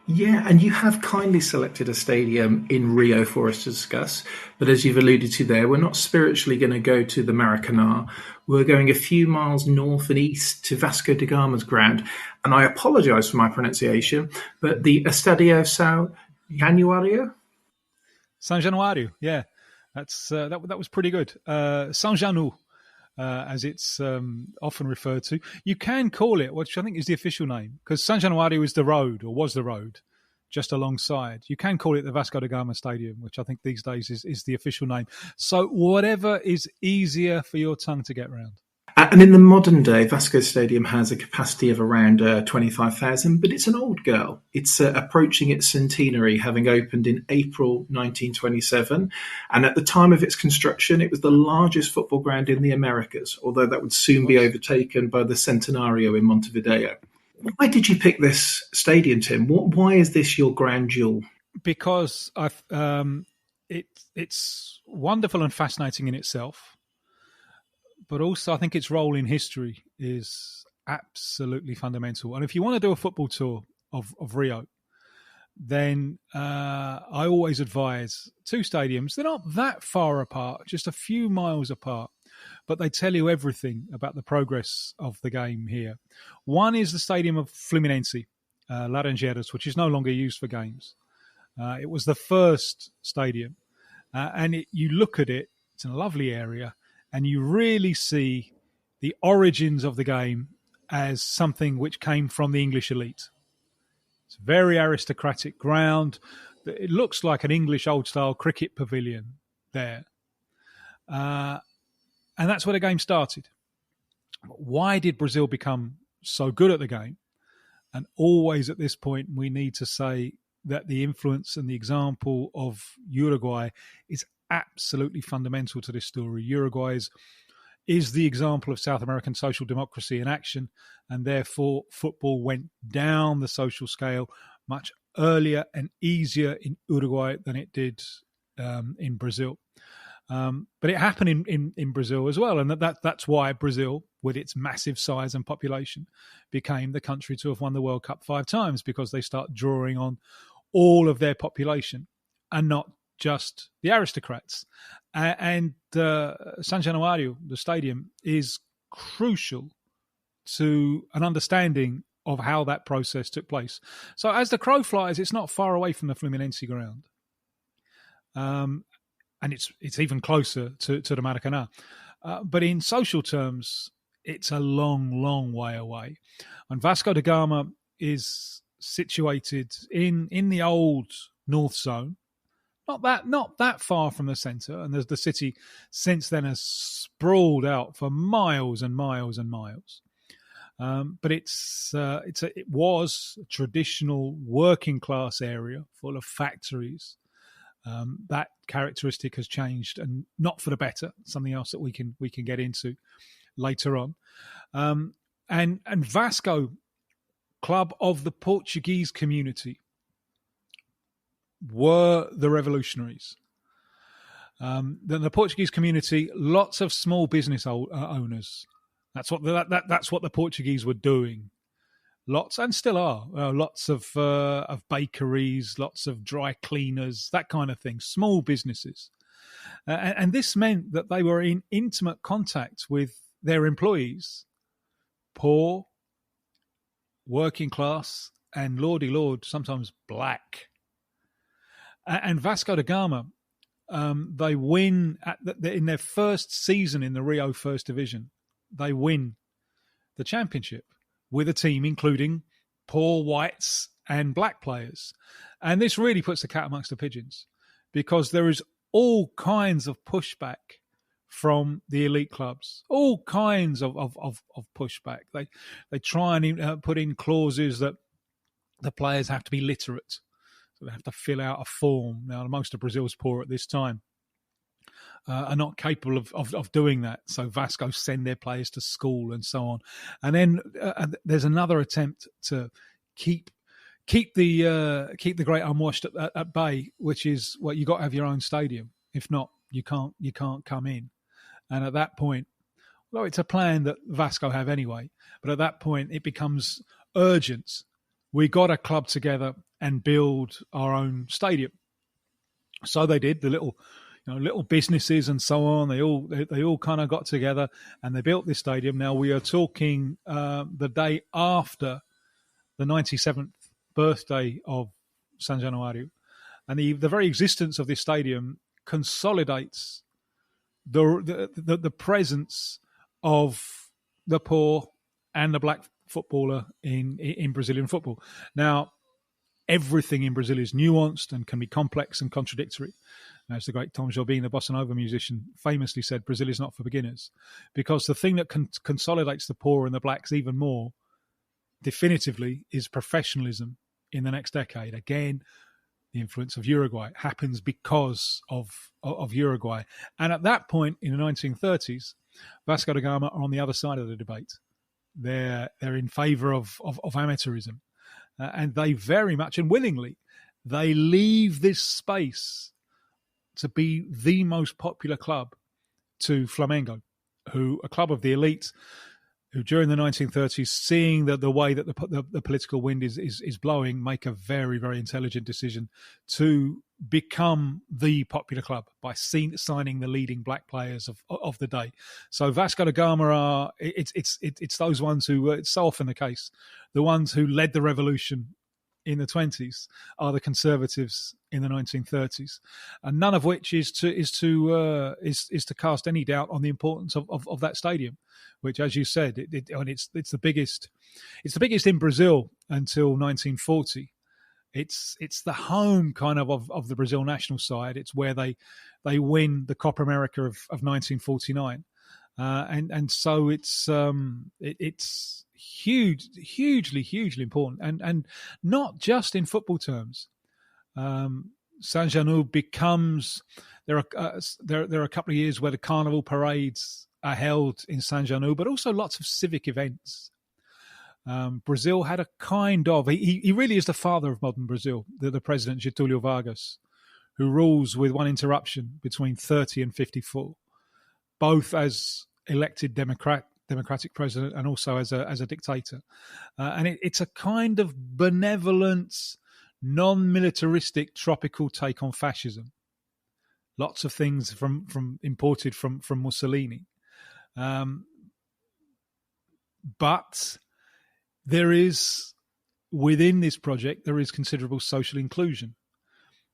D: Yeah, and you have kindly selected a stadium in Rio for us to discuss. But as you've alluded to there, we're not spiritually going to go to the Maracanã. We're going a few miles north and east to Vasco da Gama's ground. And I apologise for my pronunciation, but the Estadio São Januario?
M: São Januario, yeah. That was pretty good. São Janu, as it's often referred to. You can call it, which I think is the official name, because São Januario is the road, or was the road, just alongside. You can call it the Vasco da Gama Stadium, which I think these days is the official name. So whatever is easier for your tongue to get around.
D: And in the modern day, Vasco Stadium has a capacity of around 25,000, but it's an old girl. It's approaching its centenary, having opened in April 1927. And at the time of its construction, it was the largest football ground in the Americas, although that would soon be overtaken by the Centenario in Montevideo. Why did you pick this stadium, Tim? Why is this your grand jewel?
M: Because it's wonderful and fascinating in itself. But also, I think its role in history is absolutely fundamental. And if you want to do a football tour of Rio, then I always advise two stadiums. They're not that far apart, just a few miles apart, but they tell you everything about the progress of the game here. One is the stadium of Fluminense, Laranjeiras, which is no longer used for games. It was the first stadium. And you look at it, it's in a lovely area, and you really see the origins of the game as something which came from the English elite. It's a very aristocratic ground. It looks like an English old-style cricket pavilion there. And that's where the game started. Why did Brazil become so good at the game? And always at this point, we need to say that the influence and the example of Uruguay is absolutely fundamental to this story. Uruguay is the example of South American social democracy in action, and therefore football went down the social scale much earlier and easier in Uruguay than it did in Brazil. But it happened in Brazil as well, and that's why Brazil, with its massive size and population, became the country to have won the World Cup 5 times, because they start drawing on all of their population and not just the aristocrats. And San Januario, the stadium, is crucial to an understanding of how that process took place. So as the crow flies, it's not far away from the Fluminense ground. And it's even closer to the Maracanã. But in social terms, it's a long, long way away. And Vasco da Gama is situated in the old North Zone, not that far from the centre, and the city since then has sprawled out for miles and miles and miles. But it was a traditional working class area full of factories. That characteristic has changed, and not for the better. Something else that we can get into later on. And Vasco, club of the Portuguese community, were the revolutionaries. The Portuguese community, lots of small business owners. That's what the Portuguese were doing. Lots, and still are, lots of bakeries, lots of dry cleaners, that kind of thing, small businesses. And this meant that they were in intimate contact with their employees, poor, working class, and lordy lord, sometimes black. And Vasco da Gama, they win in their first season in the Rio First Division. They win the championship with a team including poor whites and black players. And this really puts the cat amongst the pigeons, because there is all kinds of pushback from the elite clubs, all kinds of pushback. They try and put in clauses that the players have to be literate. So they have to fill out a form. Now, most of Brazil's poor at this time are not capable of doing that. So Vasco send their players to school and so on. And then there's another attempt to keep the great unwashed at bay, which is, well, you got to have your own stadium. If not, you can't come in. And at that point, well, it's a plan that Vasco have anyway. But at that point, it becomes urgent. We got to club together and build our own stadium. So they did. The little businesses and so on. They all kind of got together and they built this stadium. Now we are talking the day after the 97th birthday of San Januario, and the very existence of this stadium consolidates the presence of the poor and the black footballer in Brazilian football. Now, everything in Brazil is nuanced and can be complex and contradictory. As the great Tom Jobim, the bossa nova musician, famously said, Brazil is not for beginners. Because the thing that consolidates the poor and the blacks even more definitively is professionalism in the next decade. Again, the influence of Uruguay happens because of Uruguay. And at that point in the 1930s, Vasco da Gama are on the other side of the debate. They're in favour of amateurism. And they very much and willingly, they leave this space to be the most popular club to Flamengo, who a club of the elite, who during the 1930s, seeing that the way that the political wind is blowing, make a very, very intelligent decision to become the popular club by signing the leading black players of the day. So Vasco da Gama it's those ones who, it's so often the case, the ones who led the revolution in the 20s are the conservatives in the 1930s, and none of which is to cast any doubt on the importance of that stadium, which, as you said, it's the biggest in Brazil until 1940. It's the home kind of the Brazil national side. It's where they win the Copa America of 1949, and so it's hugely important, and not just in football terms. Saint-Janou becomes there are a couple of years where the carnival parades are held in Saint-Janou, but also lots of civic events. Brazil had a kind of he really is the father of modern Brazil, the president Getúlio Vargas, who rules with one interruption between 30 and 54, both as elected democratic president and also as a dictator, and it's a kind of benevolent, non-militaristic, tropical take on fascism. Lots of things from imported from Mussolini, but there is, within this project, there is considerable social inclusion.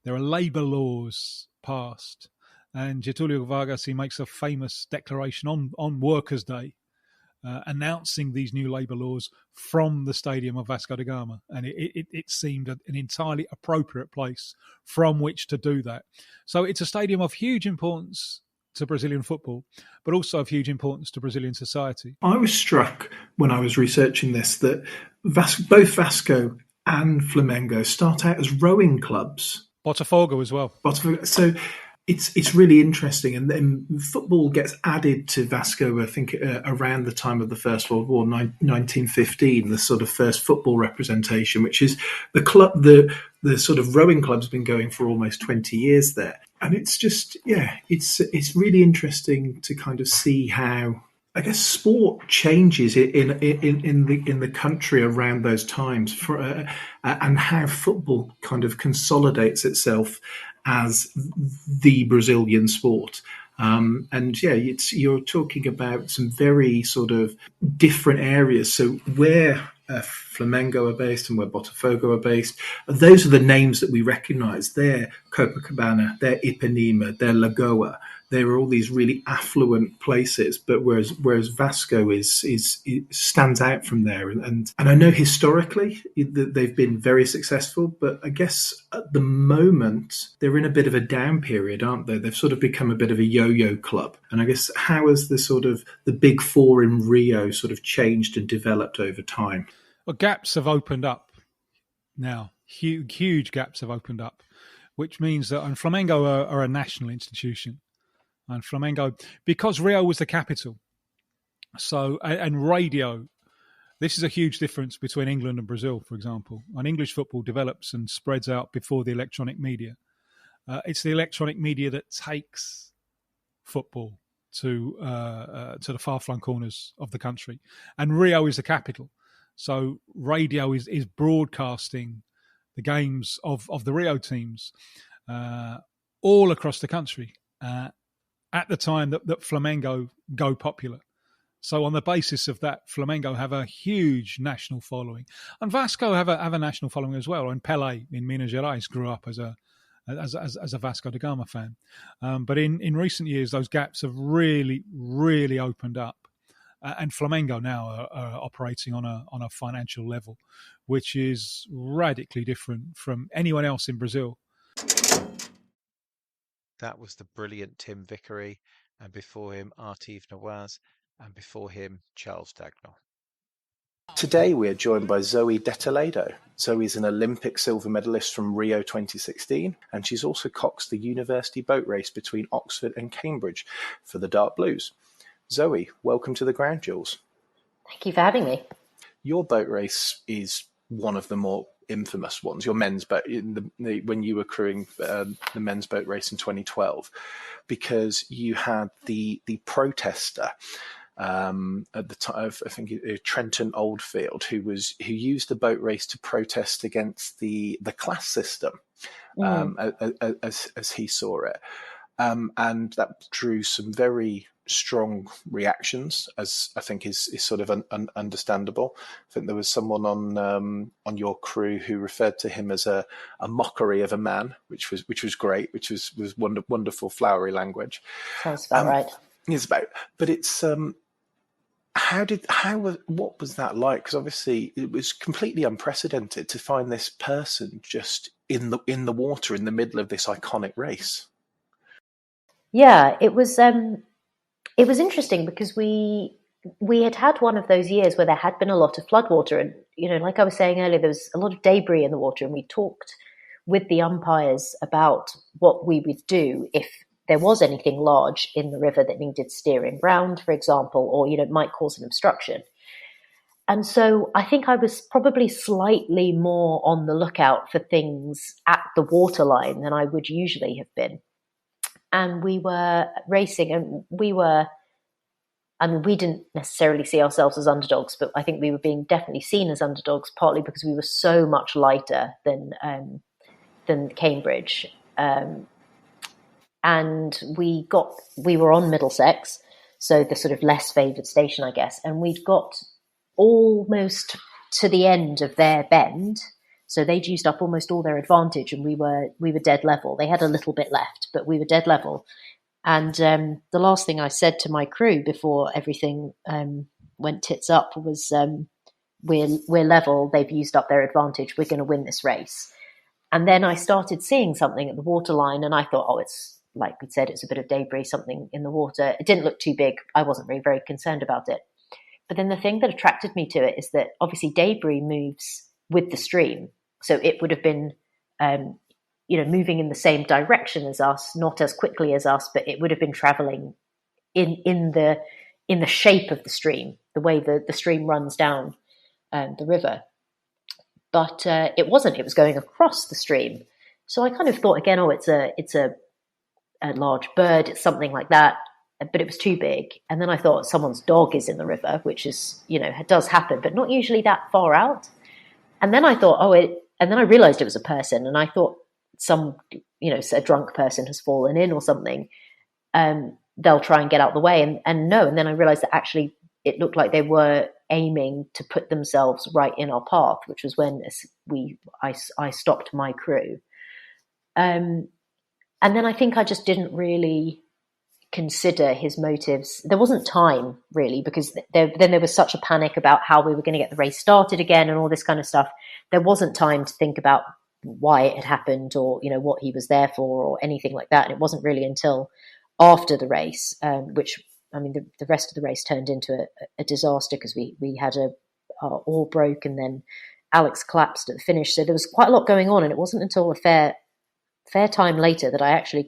M: There are labour laws passed, and Getúlio Vargas, he makes a famous declaration on Workers' Day, announcing these new labour laws from the stadium of Vasco da Gama, and it seemed an entirely appropriate place from which to do that. So it's a stadium of huge importance to Brazilian football, but also of huge importance to Brazilian society. I was struck when I was researching this that both Vasco and Flamengo start out as rowing clubs. Botafogo as well. So it's really interesting, and then football gets added to Vasco, I think, around the time of the First World War, 1915, the sort of first football representation, which is the club, the sort of rowing club's been going for almost 20 years there. And it's just, it's really interesting to kind of see how, I guess, sport changes in the country around those times, and how football kind of consolidates itself as the Brazilian sport. You're talking about some very sort of different areas. So where Flamengo are based and where Botafogo are based, those are the names that we recognise. They're Copacabana, they're Ipanema, they're Lagoa. They are all these really affluent places, but whereas Vasco stands out from there, and I know historically they've been very successful, but I guess at the moment they're in a bit of a down period, aren't they? They've sort of become a bit of a yo-yo club, and I guess how has the big four in Rio sort of changed and developed over time? Well, gaps have opened up now. Huge gaps have opened up, which means that Flamengo are a national institution. And Flamengo, because Rio was the capital, and radio, this is a huge difference between England and Brazil, for example. And English football develops and spreads out before the electronic media. It's the electronic media that takes football to the far-flung corners of the country. And Rio is the capital. So radio is broadcasting the games of the Rio teams all across the country. At the time that Flamengo go popular. So on the basis of that, Flamengo have a huge national following. And Vasco have a national following as well. And Pelé in Minas Gerais grew up as a Vasco da Gama fan. But in recent years, those gaps have really, really opened up. And Flamengo now are operating on a financial level, which is radically different from anyone else in Brazil.
B: That was the brilliant Tim Vickery, and before him, Aatif Nawaz, and before him, Charles Dagnall.
N: Today we are joined by Zoe de Toledo. Zoe is an Olympic silver medalist from Rio 2016, and she's also coxed the university boat race between Oxford and Cambridge for the Dark Blues. Zoe, welcome to the Ground Jewels.
O: Thank you for having me.
N: Your boat race is one of the more infamous ones, your men's boat, when you were crewing the men's boat race in 2012, because you had the protester at the time of, I think, Trenton Oldfield, who used the boat race to protest against the class system, as he saw it, and that drew some very strong reactions, as I think is sort of understandable. I think there was someone on your crew who referred to him as a mockery of a man, which was great, which was wonderful flowery language.
O: Sounds about right.
N: It's about, but it's what was that like? Because obviously it was completely unprecedented to find this person just in the water in the middle of this iconic race.
O: Yeah, it was interesting because we had one of those years where there had been a lot of floodwater, and like I was saying earlier, there was a lot of debris in the water, and we talked with the umpires about what we would do if there was anything large in the river that needed steering round, for example, or might cause an obstruction. And so I think I was probably slightly more on the lookout for things at the waterline than I would usually have been. And we were racing, and we didn't necessarily see ourselves as underdogs, but I think we were being definitely seen as underdogs, partly because we were so much lighter than Cambridge. And we were on Middlesex, so the sort of less favoured station, I guess, and we'd got almost to the end of their bend, so they'd used up almost all their advantage, and we were dead level. They had a little bit left, but we were dead level. And the last thing I said to my crew before everything went tits up was, "We're level. They've used up their advantage. We're going to win this race." And then I started seeing something at the waterline, and I thought, oh, it's like we said, it's a bit of debris, something in the water. It didn't look too big. I wasn't really very concerned about it. But then the thing that attracted me to it is that obviously debris moves with the stream. So it would have been, moving in the same direction as us, not as quickly as us, but it would have been traveling in the shape of the stream, the way the stream runs down the river. But it wasn't. It was going across the stream. So I kind of thought again, oh, it's a large bird, it's something like that. But it was too big. And then I thought someone's dog is in the river, which is, it does happen, but not usually that far out. And then I thought, and then I realized it was a person, and I thought some, a drunk person has fallen in or something. They'll try and get out the way, and no. And then I realized that actually it looked like they were aiming to put themselves right in our path, which was when I stopped my crew. And then I think I just didn't really consider his motives. There wasn't time really, because then there was such a panic about how we were going to get the race started again and all this kind of stuff. There wasn't time to think about why it had happened or, what he was there for or anything like that. And it wasn't really until after the race, which, the rest of the race turned into a disaster because we had our oar broke and then Alex collapsed at the finish. So there was quite a lot going on, and it wasn't until a fair time later that I actually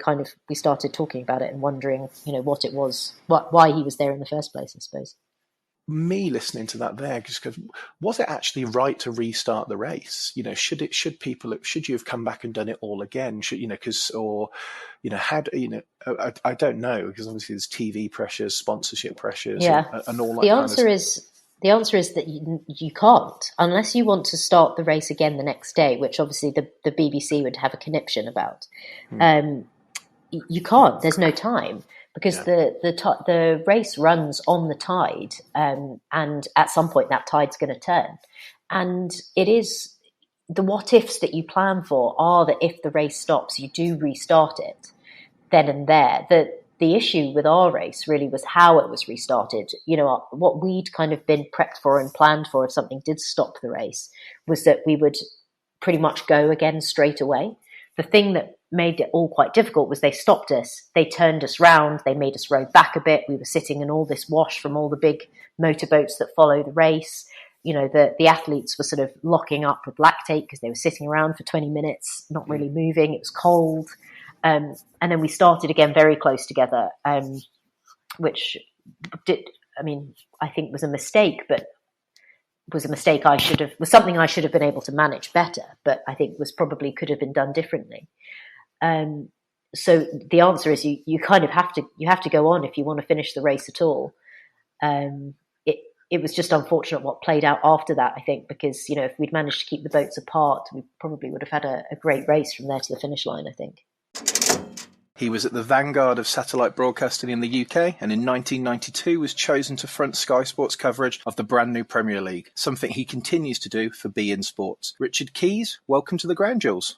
O: we started talking about it and wondering, what it was, why he was there in the first place, I suppose.
N: Me listening to that there, because was it actually right to restart the race? Should you have come back and done it all again? I don't know, because obviously there's TV pressures, sponsorship pressures, and all that.
O: The answer is that you can't, unless you want to start the race again the next day, which obviously the BBC would have a conniption about. You can't. There's no time, because the race runs on the tide, and at some point that tide's going to turn. And it is the what ifs that you plan for are that if the race stops, you do restart it then and there. The issue with our race really was how it was restarted. What we'd kind of been prepped for and planned for if something did stop the race was that we would pretty much go again straight away. The thing that made it all quite difficult was they stopped us, they turned us round, they made us row back a bit. We were sitting in all this wash from all the big motorboats that follow the race. You know, the athletes were sort of locking up with lactate because they were sitting around for 20 minutes, not really moving. It was cold. And then we started again very close together, which I think was a mistake, but was something I should have been able to manage better, but I think could have been done differently. So the answer is you kind of have to go on if you want to finish the race at all. It was just unfortunate what played out after that, I think, because, you know, if we'd managed to keep the boats apart, we probably would have had a great race from there to the finish line, I think.
N: He was at the vanguard of satellite broadcasting in the UK, and in 1992 was chosen to front Sky Sports coverage of the brand new Premier League, something he continues to do for beIN Sports. Richard Keys, welcome to the Ground Jewels.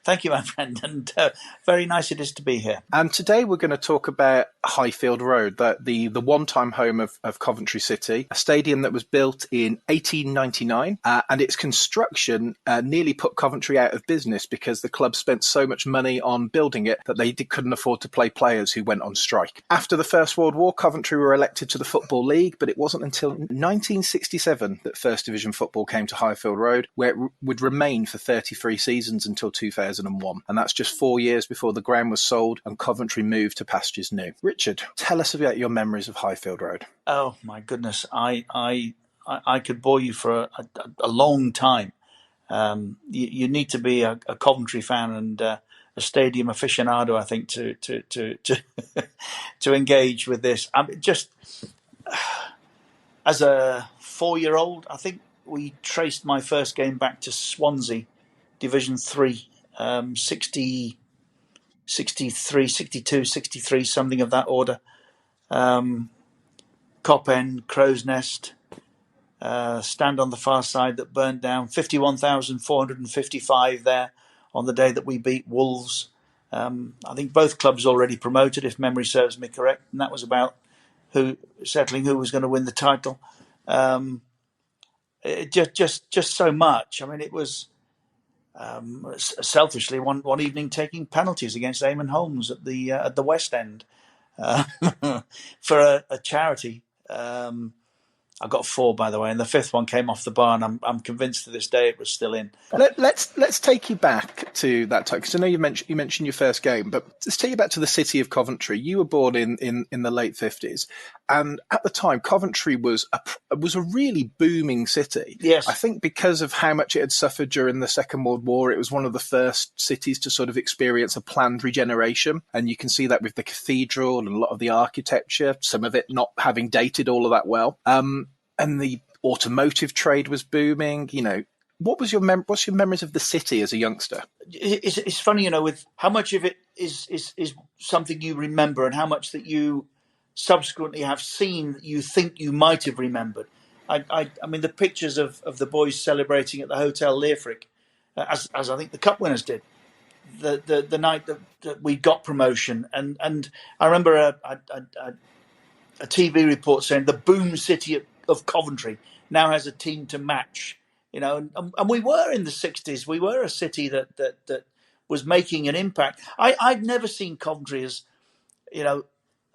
P: Thank you, my friend, and very nice it is to be here.
N: And today we're going to talk about Highfield Road, the one-time home of Coventry City, a stadium that was built in 1899, and its construction nearly put Coventry out of business because the club spent so much money on building it that they couldn't afford to play players who went on strike. After the First World War, Coventry were elected to the Football League, but it wasn't until 1967 that First Division football came to Highfield Road, where it would remain for 33 seasons until 2001. And that's just 4 years before the ground was sold and Coventry moved to pastures new. Richard, tell us about your memories of Highfield Road.
P: Oh, my goodness. I could bore you for a long time. You need to be a Coventry fan and a stadium aficionado, I think, to engage with this. Just as a 4-year-old, I think we traced my first game back to Swansea, Division 3, 60, 63, 62, 63, something of that order. Cop End, Crow's Nest, stand on the far side that burnt down, 51,455 there on the day that we beat Wolves. I think both clubs already promoted, if memory serves me correct, and that was about settling who was going to win the title. Just so much. I mean, it was selfishly one evening taking penalties against Eamon Holmes at the West End for a charity. I got 4, by the way, and the 5th one came off the bar, and I'm convinced to this day it was still in.
N: Let's take you back to that time, because I know you mentioned your first game, but let's take you back to the city of Coventry. You were born in the late 50s, and at the time, Coventry was a really booming city.
P: Yes,
N: I think because of how much it had suffered during the Second World War, it was one of the first cities to sort of experience a planned regeneration, and you can see that with the cathedral and a lot of the architecture, some of it not having dated all of that well. And the automotive trade was booming. You know, what's your memories of the city as a youngster?
P: It's funny, you know, with how much of it is something you remember and how much that you subsequently have seen that you think you might have remembered. I mean, the pictures of the boys celebrating at the Hotel Learfrick, as I think the Cup winners did, the night that we got promotion, and I remember a TV report saying the boom city of Coventry now has a team to match, you know, and we were in the 60s. We were a city that was making an impact. I'd never seen Coventry as, you know,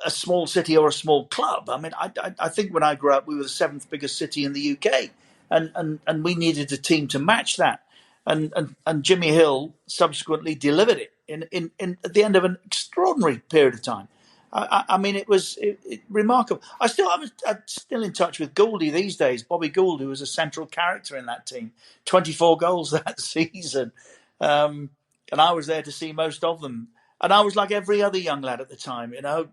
P: a small city or a small club. I mean, I think when I grew up, we were the 7th biggest city in the UK, and we needed a team to match that. And Jimmy Hill subsequently delivered it in at the end of an extraordinary period of time. I mean, it was remarkable. I'm still in touch with Gouldy these days. Bobby Gould, who was a central character in that team, 24 goals that season, and I was there to see most of them. And I was like every other young lad at the time, you know.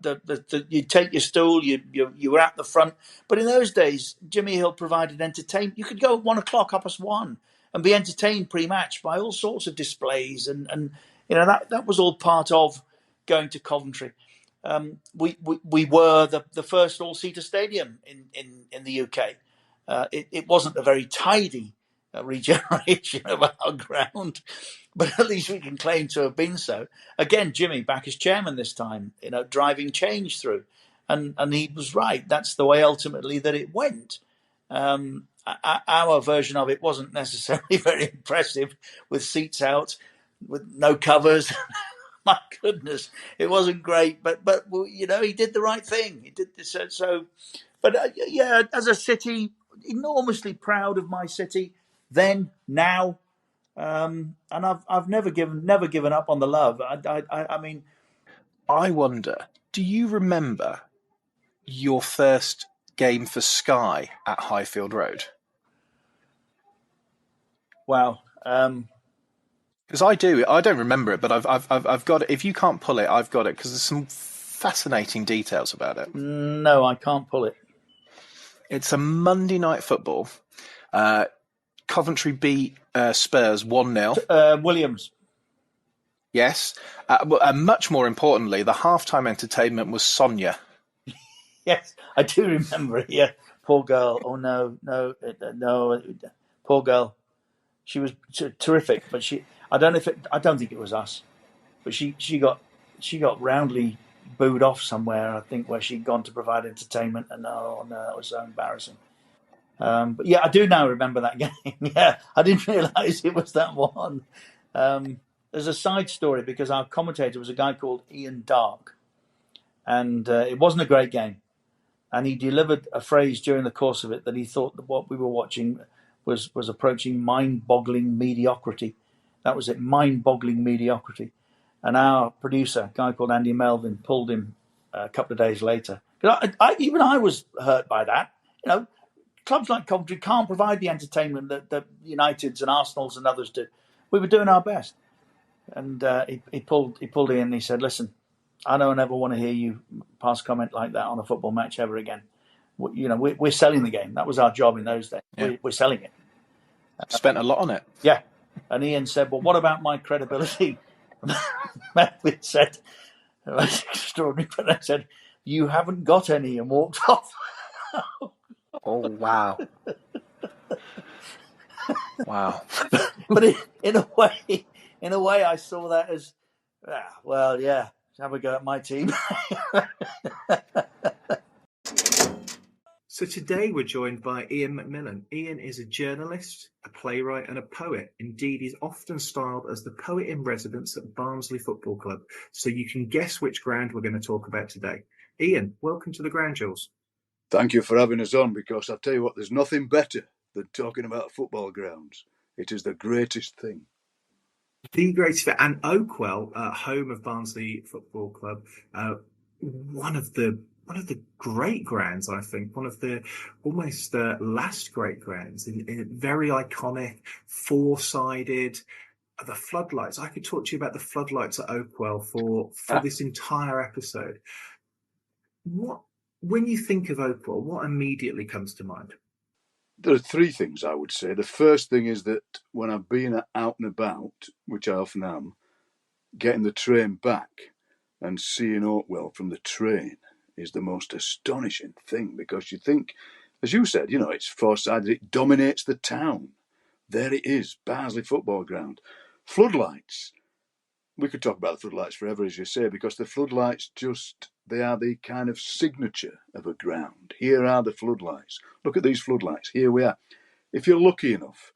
P: You take your stool, you were at the front. But in those days, Jimmy Hill provided entertainment. You could go at 1 o'clock, 1:30, and be entertained pre-match by all sorts of displays, and you know that was all part of going to Coventry. We were the first all-seater stadium in the UK. It wasn't a very tidy regeneration of our ground, but at least we can claim to have been so. Again, Jimmy back as chairman this time, you know, driving change through, and he was right. That's the way ultimately that it went. Our version of it wasn't necessarily very impressive, with seats out, with no covers. My goodness, it wasn't great, but he did the right thing. He did this, so. But yeah, as a city, enormously proud of my city. Then, now, and I've never given up on the love. I mean,
N: I wonder, do you remember your first game for Sky at Highfield Road?
P: Wow.
N: Because I do. I don't remember it, but I've got it. If you can't pull it, I've got it, because there's some fascinating details about it.
P: No, I can't pull it.
N: It's a Monday night football. Coventry beat Spurs 1-0.
P: Williams.
N: Yes. And much more importantly, the halftime entertainment was Sonia.
P: Yes, I do remember it. Yeah, poor girl. Oh no, poor girl. She was terrific, but I don't think it was us, but she got roundly booed off somewhere. I think where she'd gone to provide entertainment, and oh no, that was so embarrassing. But yeah, I do now remember that game. Yeah, I didn't realise it was that one. There's a side story, because our commentator was a guy called Ian Dark, and it wasn't a great game. And he delivered a phrase during the course of it that he thought that what we were watching was approaching mind-boggling mediocrity. That was it, mind-boggling mediocrity. And our producer, a guy called Andy Melvin, pulled him a couple of days later. Even I was hurt by that. Clubs like Coventry can't provide the entertainment that Uniteds and Arsenals and others do. We were doing our best. And he pulled in and he said, listen, I don't ever want to hear you pass comment like that on a football match ever again. We're selling the game. That was our job in those days.
N: Yeah.
P: We're selling it.
N: Spent a lot on it.
P: Yeah. And Ian said, well, what about my credibility? Melvin said, it was extraordinary, but I said, you haven't got any, and walked off.
N: Oh, wow. Wow.
P: But in a way, I saw that as, well, yeah, have a go at my team.
D: So today we're joined by Ian McMillan. Ian is a journalist, a playwright and a poet. Indeed, he's often styled as the poet in residence at Barnsley Football Club. So you can guess which ground we're going to talk about today. Ian, welcome to the Ground Jewels.
Q: Thank you for having us on, because I'll tell you what, there's nothing better than talking about football grounds. It is the greatest thing.
D: The greatest, and Oakwell, home of Barnsley Football Club, one of the great grounds, I think, one of the almost last great grounds, in very iconic, four-sided. The floodlights. I could talk to you about the floodlights at Oakwell for this entire episode. When you think of Oakwell, what immediately comes to mind?
Q: There are three things I would say. The first thing is that when I've been out and about, which I often am, getting the train back and seeing Oakwell from the train is the most astonishing thing, because you think, as you said, it's four-sided, it dominates the town. There it is, Barnsley Football Ground. Floodlights. We could talk about the floodlights forever, as you say, because the floodlights they are the kind of signature of a ground. Here are the floodlights. Look at these floodlights. Here we are. If you're lucky enough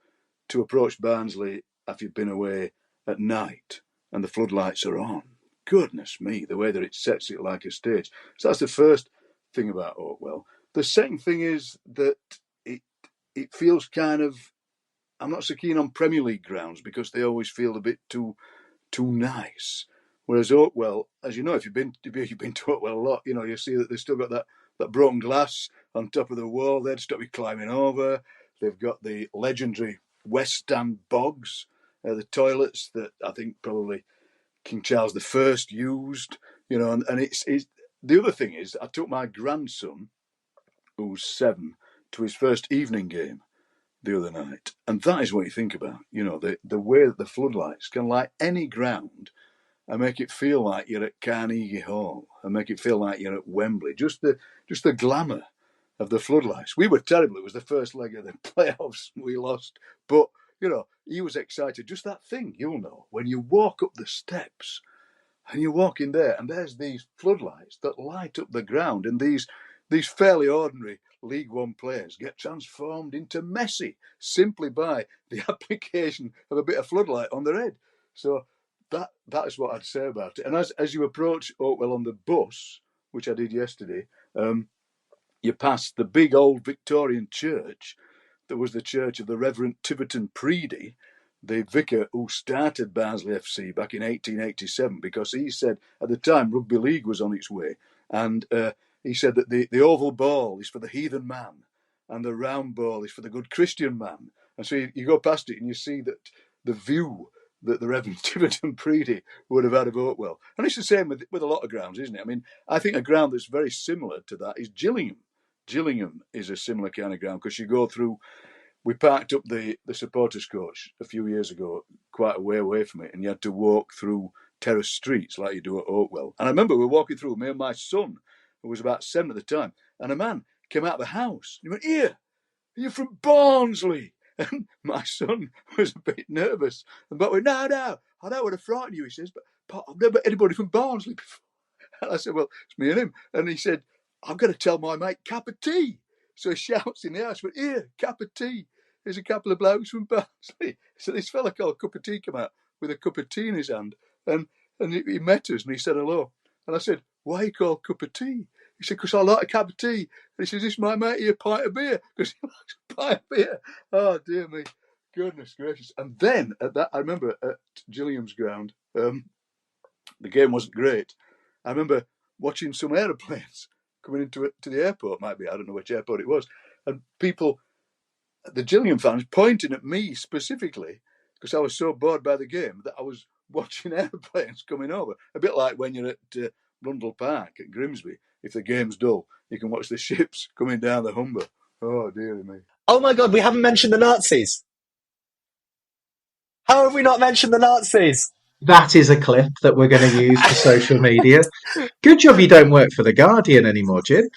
Q: to approach Barnsley after you've been away at night and the floodlights are on, goodness me, the way that it sets it like a stage. So that's the first thing about Oakwell. The second thing is that it feels kind of, I'm not so keen on Premier League grounds because they always feel a bit too nice. Whereas Oakwell, as you know, if you've been to Oakwell a lot, you see that they've still got that broken glass on top of the wall there to stop you climbing over. They've got the legendary West Stand bogs, the toilets that I think probably King Charles I used, and it's the other thing is I took my grandson, who's 7, to his first evening game the other night, and that is what you think about, the way that the floodlights can light any ground and make it feel like you're at Carnegie Hall and make it feel like you're at Wembley. Just the glamour of the floodlights. We were terrible. It was the first leg of the playoffs. We lost, but he was excited. Just that thing, when you walk up the steps and you walk in there and there's these floodlights that light up the ground, and these fairly ordinary League One players get transformed into Messi simply by the application of a bit of floodlight on their head. So that is what I'd say about it. And as you approach Oakwell on the bus, which I did yesterday, you pass the big old Victorian church that was the church of the Reverend Tiverton Preedy, the vicar who started Barnsley FC back in 1887, because he said at the time rugby league was on its way, and he said that the oval ball is for the heathen man and the round ball is for the good Christian man. And so you go past it and you see that the view that the Reverend Tiverton Preedy would have had of Oakwell. And it's the same with a lot of grounds, isn't it? I mean, I think a ground that's very similar to that is Gillingham. Gillingham is a similar kind of ground because you go through. We parked up the supporters coach a few years ago, quite a way away from it, and you had to walk through terrace streets like you do at Oakwell. And I remember we were walking through, me and my son, who was about 7 at the time, and a man came out of the house. And he went, "Here, are you from Barnsley?" And my son was a bit nervous. And but went, no, I don't want to frighten you, he says, but I've never met anybody from Barnsley before. And I said, well, it's me and him. And he said, I'm going to tell my mate cup of tea. So he shouts in the house, but here, cup of tea. There's a couple of blokes from Barnsley. So this fella called Cup of Tea came out with a cup of tea in his hand. And he met us and he said hello. And I said, why are you called Cup of Tea? He said, because I like a cup of tea. And he says, this my mate here, a pint of beer. Because he likes a pint of beer. Oh, dear me. Goodness gracious. And then at that, I remember at Gillingham's ground, the game wasn't great. I remember watching some aeroplanes coming into it to the airport, might be, I don't know which airport it was. And people, the Gillingham fans, pointing at me specifically because I was so bored by the game that I was watching airplanes coming over. A bit like when you're at Rundle Park at Grimsby. If the game's dull, you can watch the ships coming down the Humber. Oh, dearie me.
R: Oh my God, we haven't mentioned the Nazis. How have we not mentioned the Nazis?
S: That is a clip that we're going to use for social media. Good job you don't work for The Guardian anymore, Jim.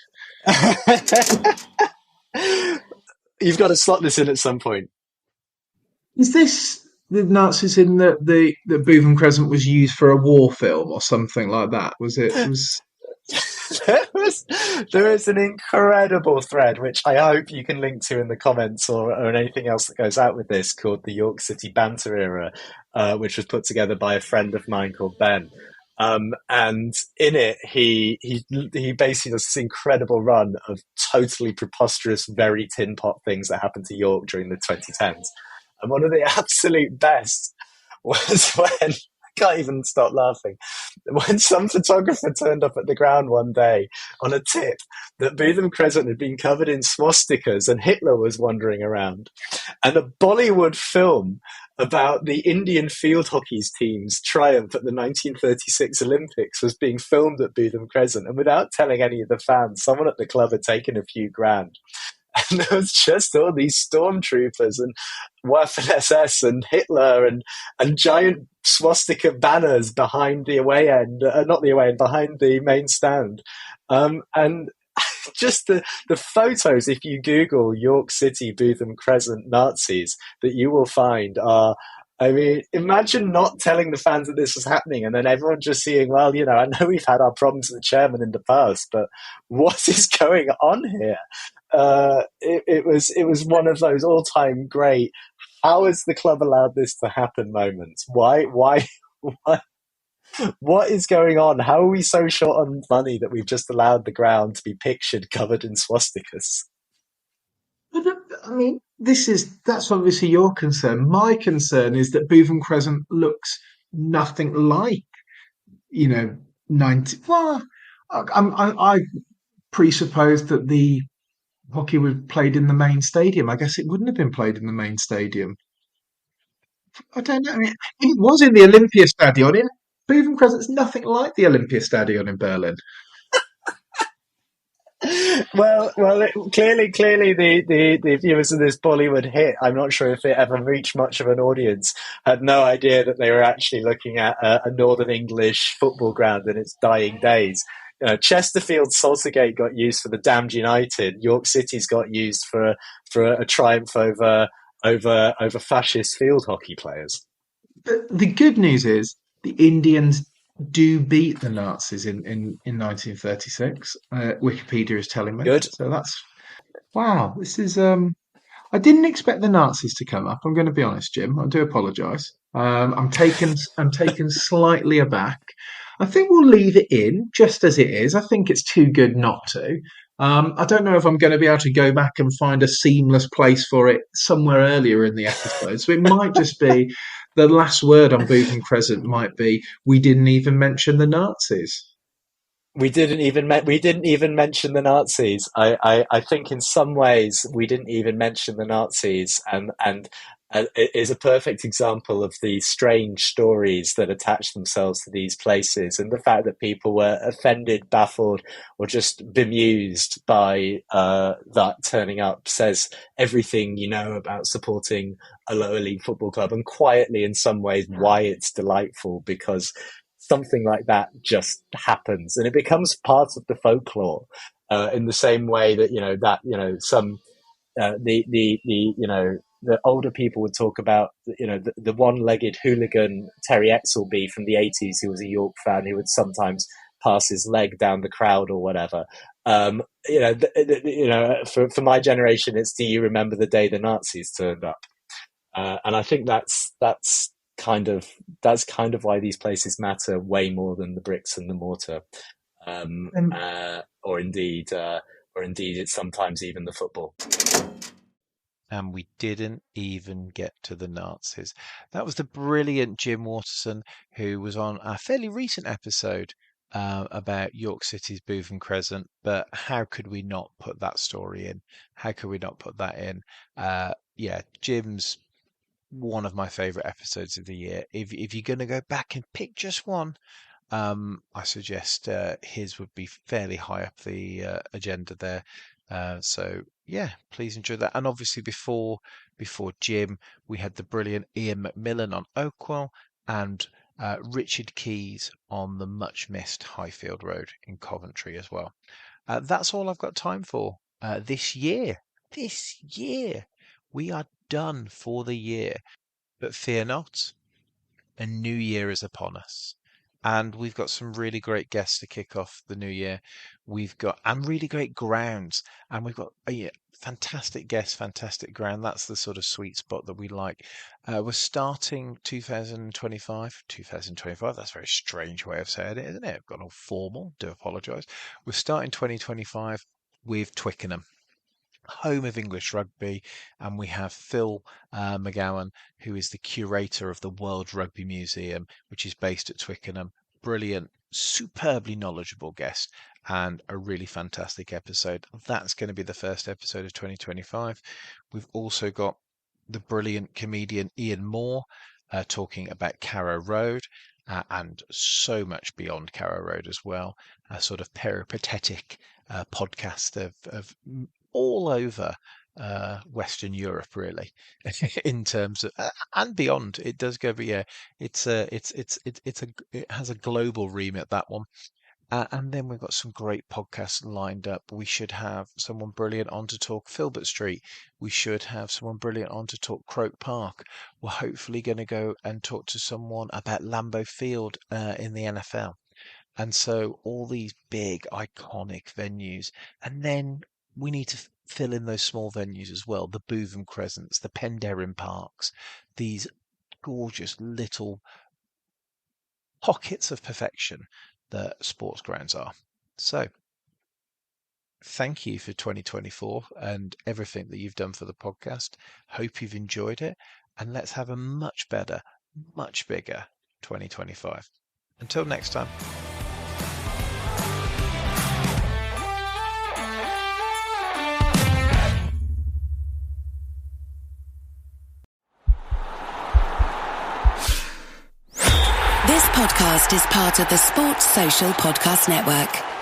R: You've got to slot this in at some point.
S: Is this the Nazis in the Bootham Crescent was used for a war film or something like that? Was it?
R: There is an incredible thread, which I hope you can link to in the comments or anything else that goes out with this, called the York City Banter Era, which was put together by a friend of mine called Ben. And in it, he basically does this incredible run of totally preposterous, very tin pot things that happened to York during the 2010s. And one of the absolute best was when, I can't even stop laughing, when some photographer turned up at the ground one day on a tip that Bootham Crescent had been covered in swastikas and Hitler was wandering around. And a Bollywood film about the Indian field hockey team's triumph at the 1936 Olympics was being filmed at Bootham Crescent. And without telling any of the fans, someone at the club had taken a few grand. And there was just all these stormtroopers and Waffen-SS and Hitler and giant swastika banners behind the away end, not the away end, behind the main stand. And just the photos, if you Google York City Bootham Crescent Nazis, that you will find are, I mean, imagine not telling the fans that this was happening and then everyone just seeing, well, you know, I know we've had our problems with the chairman in the past, but what is going on here? It was one of those all-time great, how has the club allowed this to happen moments? Why? What is going on? How are we so short on money that we've just allowed the ground to be pictured covered in swastikas?
S: I mean, that's obviously your concern. My concern is that Bootham Crescent looks nothing like, 90. Well, I presupposed that the hockey was played in the main stadium. I guess it wouldn't have been played in the main stadium. I don't know. I mean, it was in the Olympia Stadion. Bootham Crescent's nothing like the Olympia Stadion in Berlin.
R: Well, clearly, the viewers of this Bollywood hit, I'm not sure if it ever reached much of an audience, had no idea that they were actually looking at a Northern English football ground in its dying days. Chesterfield Saltergate got used for the damned United. York City's got used for a triumph over fascist field hockey players.
S: But the good news is the Indians do beat the Nazis in 1936. Wikipedia is telling me.
R: Good.
S: So that's wow. This is I didn't expect the Nazis to come up. I'm going to be honest, Jim. I do apologise. I'm taken slightly aback. I think we'll leave it in just as it is. I think it's too good not to. I don't know if I'm going to be able to go back and find a seamless place for it somewhere earlier in the episode. So it might just be the last word on Bootham Crescent might be, we didn't even mention the Nazis.
R: We didn't even mention the Nazis. I think in some ways we didn't even mention the Nazis, and it is a perfect example of the strange stories that attach themselves to these places, and the fact that people were offended, baffled, or just bemused by that turning up says everything you know about supporting a lower league football club, and quietly in some ways why it's delightful, because something like that just happens and it becomes part of the folklore, in the same way that the older people would talk about the one-legged hooligan Terry Exelby from the 80s who was a York fan who would sometimes pass his leg down the crowd or whatever. For my generation, it's, do you remember the day the Nazis turned up? And I think that's kind of why these places matter way more than the bricks and the mortar, or indeed it's sometimes even the football.
B: And we didn't even get to the Nazis. That was the brilliant Jim Waterson, who was on a fairly recent episode about York City's Bootham Crescent. But how could we not put that story in? How could we not put that in? Jim's one of my favourite episodes of the year. If you're going to go back and pick just one, I suggest his would be fairly high up the agenda there. So yeah, please enjoy that. And obviously before Jim, we had the brilliant Ian McMillan on Oakwell and Richard Keys on the much missed Highfield Road in Coventry as well. That's all I've got time for this year. This year we are done for the year, but fear not, a new year is upon us. And we've got some really great guests to kick off the new year. And really great grounds. And we've got fantastic guests, fantastic ground. That's the sort of sweet spot that we like. We're starting 2025. 2025, that's a very strange way of saying it, isn't it? I've got all formal, do apologise. We're starting 2025 with Twickenham, home of English rugby, and we have Phil McGowan, who is the curator of the World Rugby Museum, which is based at Twickenham. Brilliant, superbly knowledgeable guest, and a really fantastic episode. That's going to be the first episode of 2025. We've also got the brilliant comedian Ian Moore talking about Carrow Road, and so much beyond Carrow Road as well. A sort of peripatetic podcast of all over Western Europe, really, in terms of and beyond. It does go, but yeah, it has a global remit, that one. And then we've got some great podcasts lined up. We should have someone brilliant on to talk Filbert Street. We should have someone brilliant on to talk Croke Park. We're hopefully going to go and talk to someone about Lambeau Field in the NFL. And so all these big iconic venues, and then we need to fill in those small venues as well. The Bootham Crescents, the Penydarren Parks, these gorgeous little pockets of perfection that sports grounds are. So thank you for 2024 and everything that you've done for the podcast. Hope you've enjoyed it, and let's have a much better, much bigger 2025. Until next time.
A: This podcast is part of the Sports Social Podcast Network.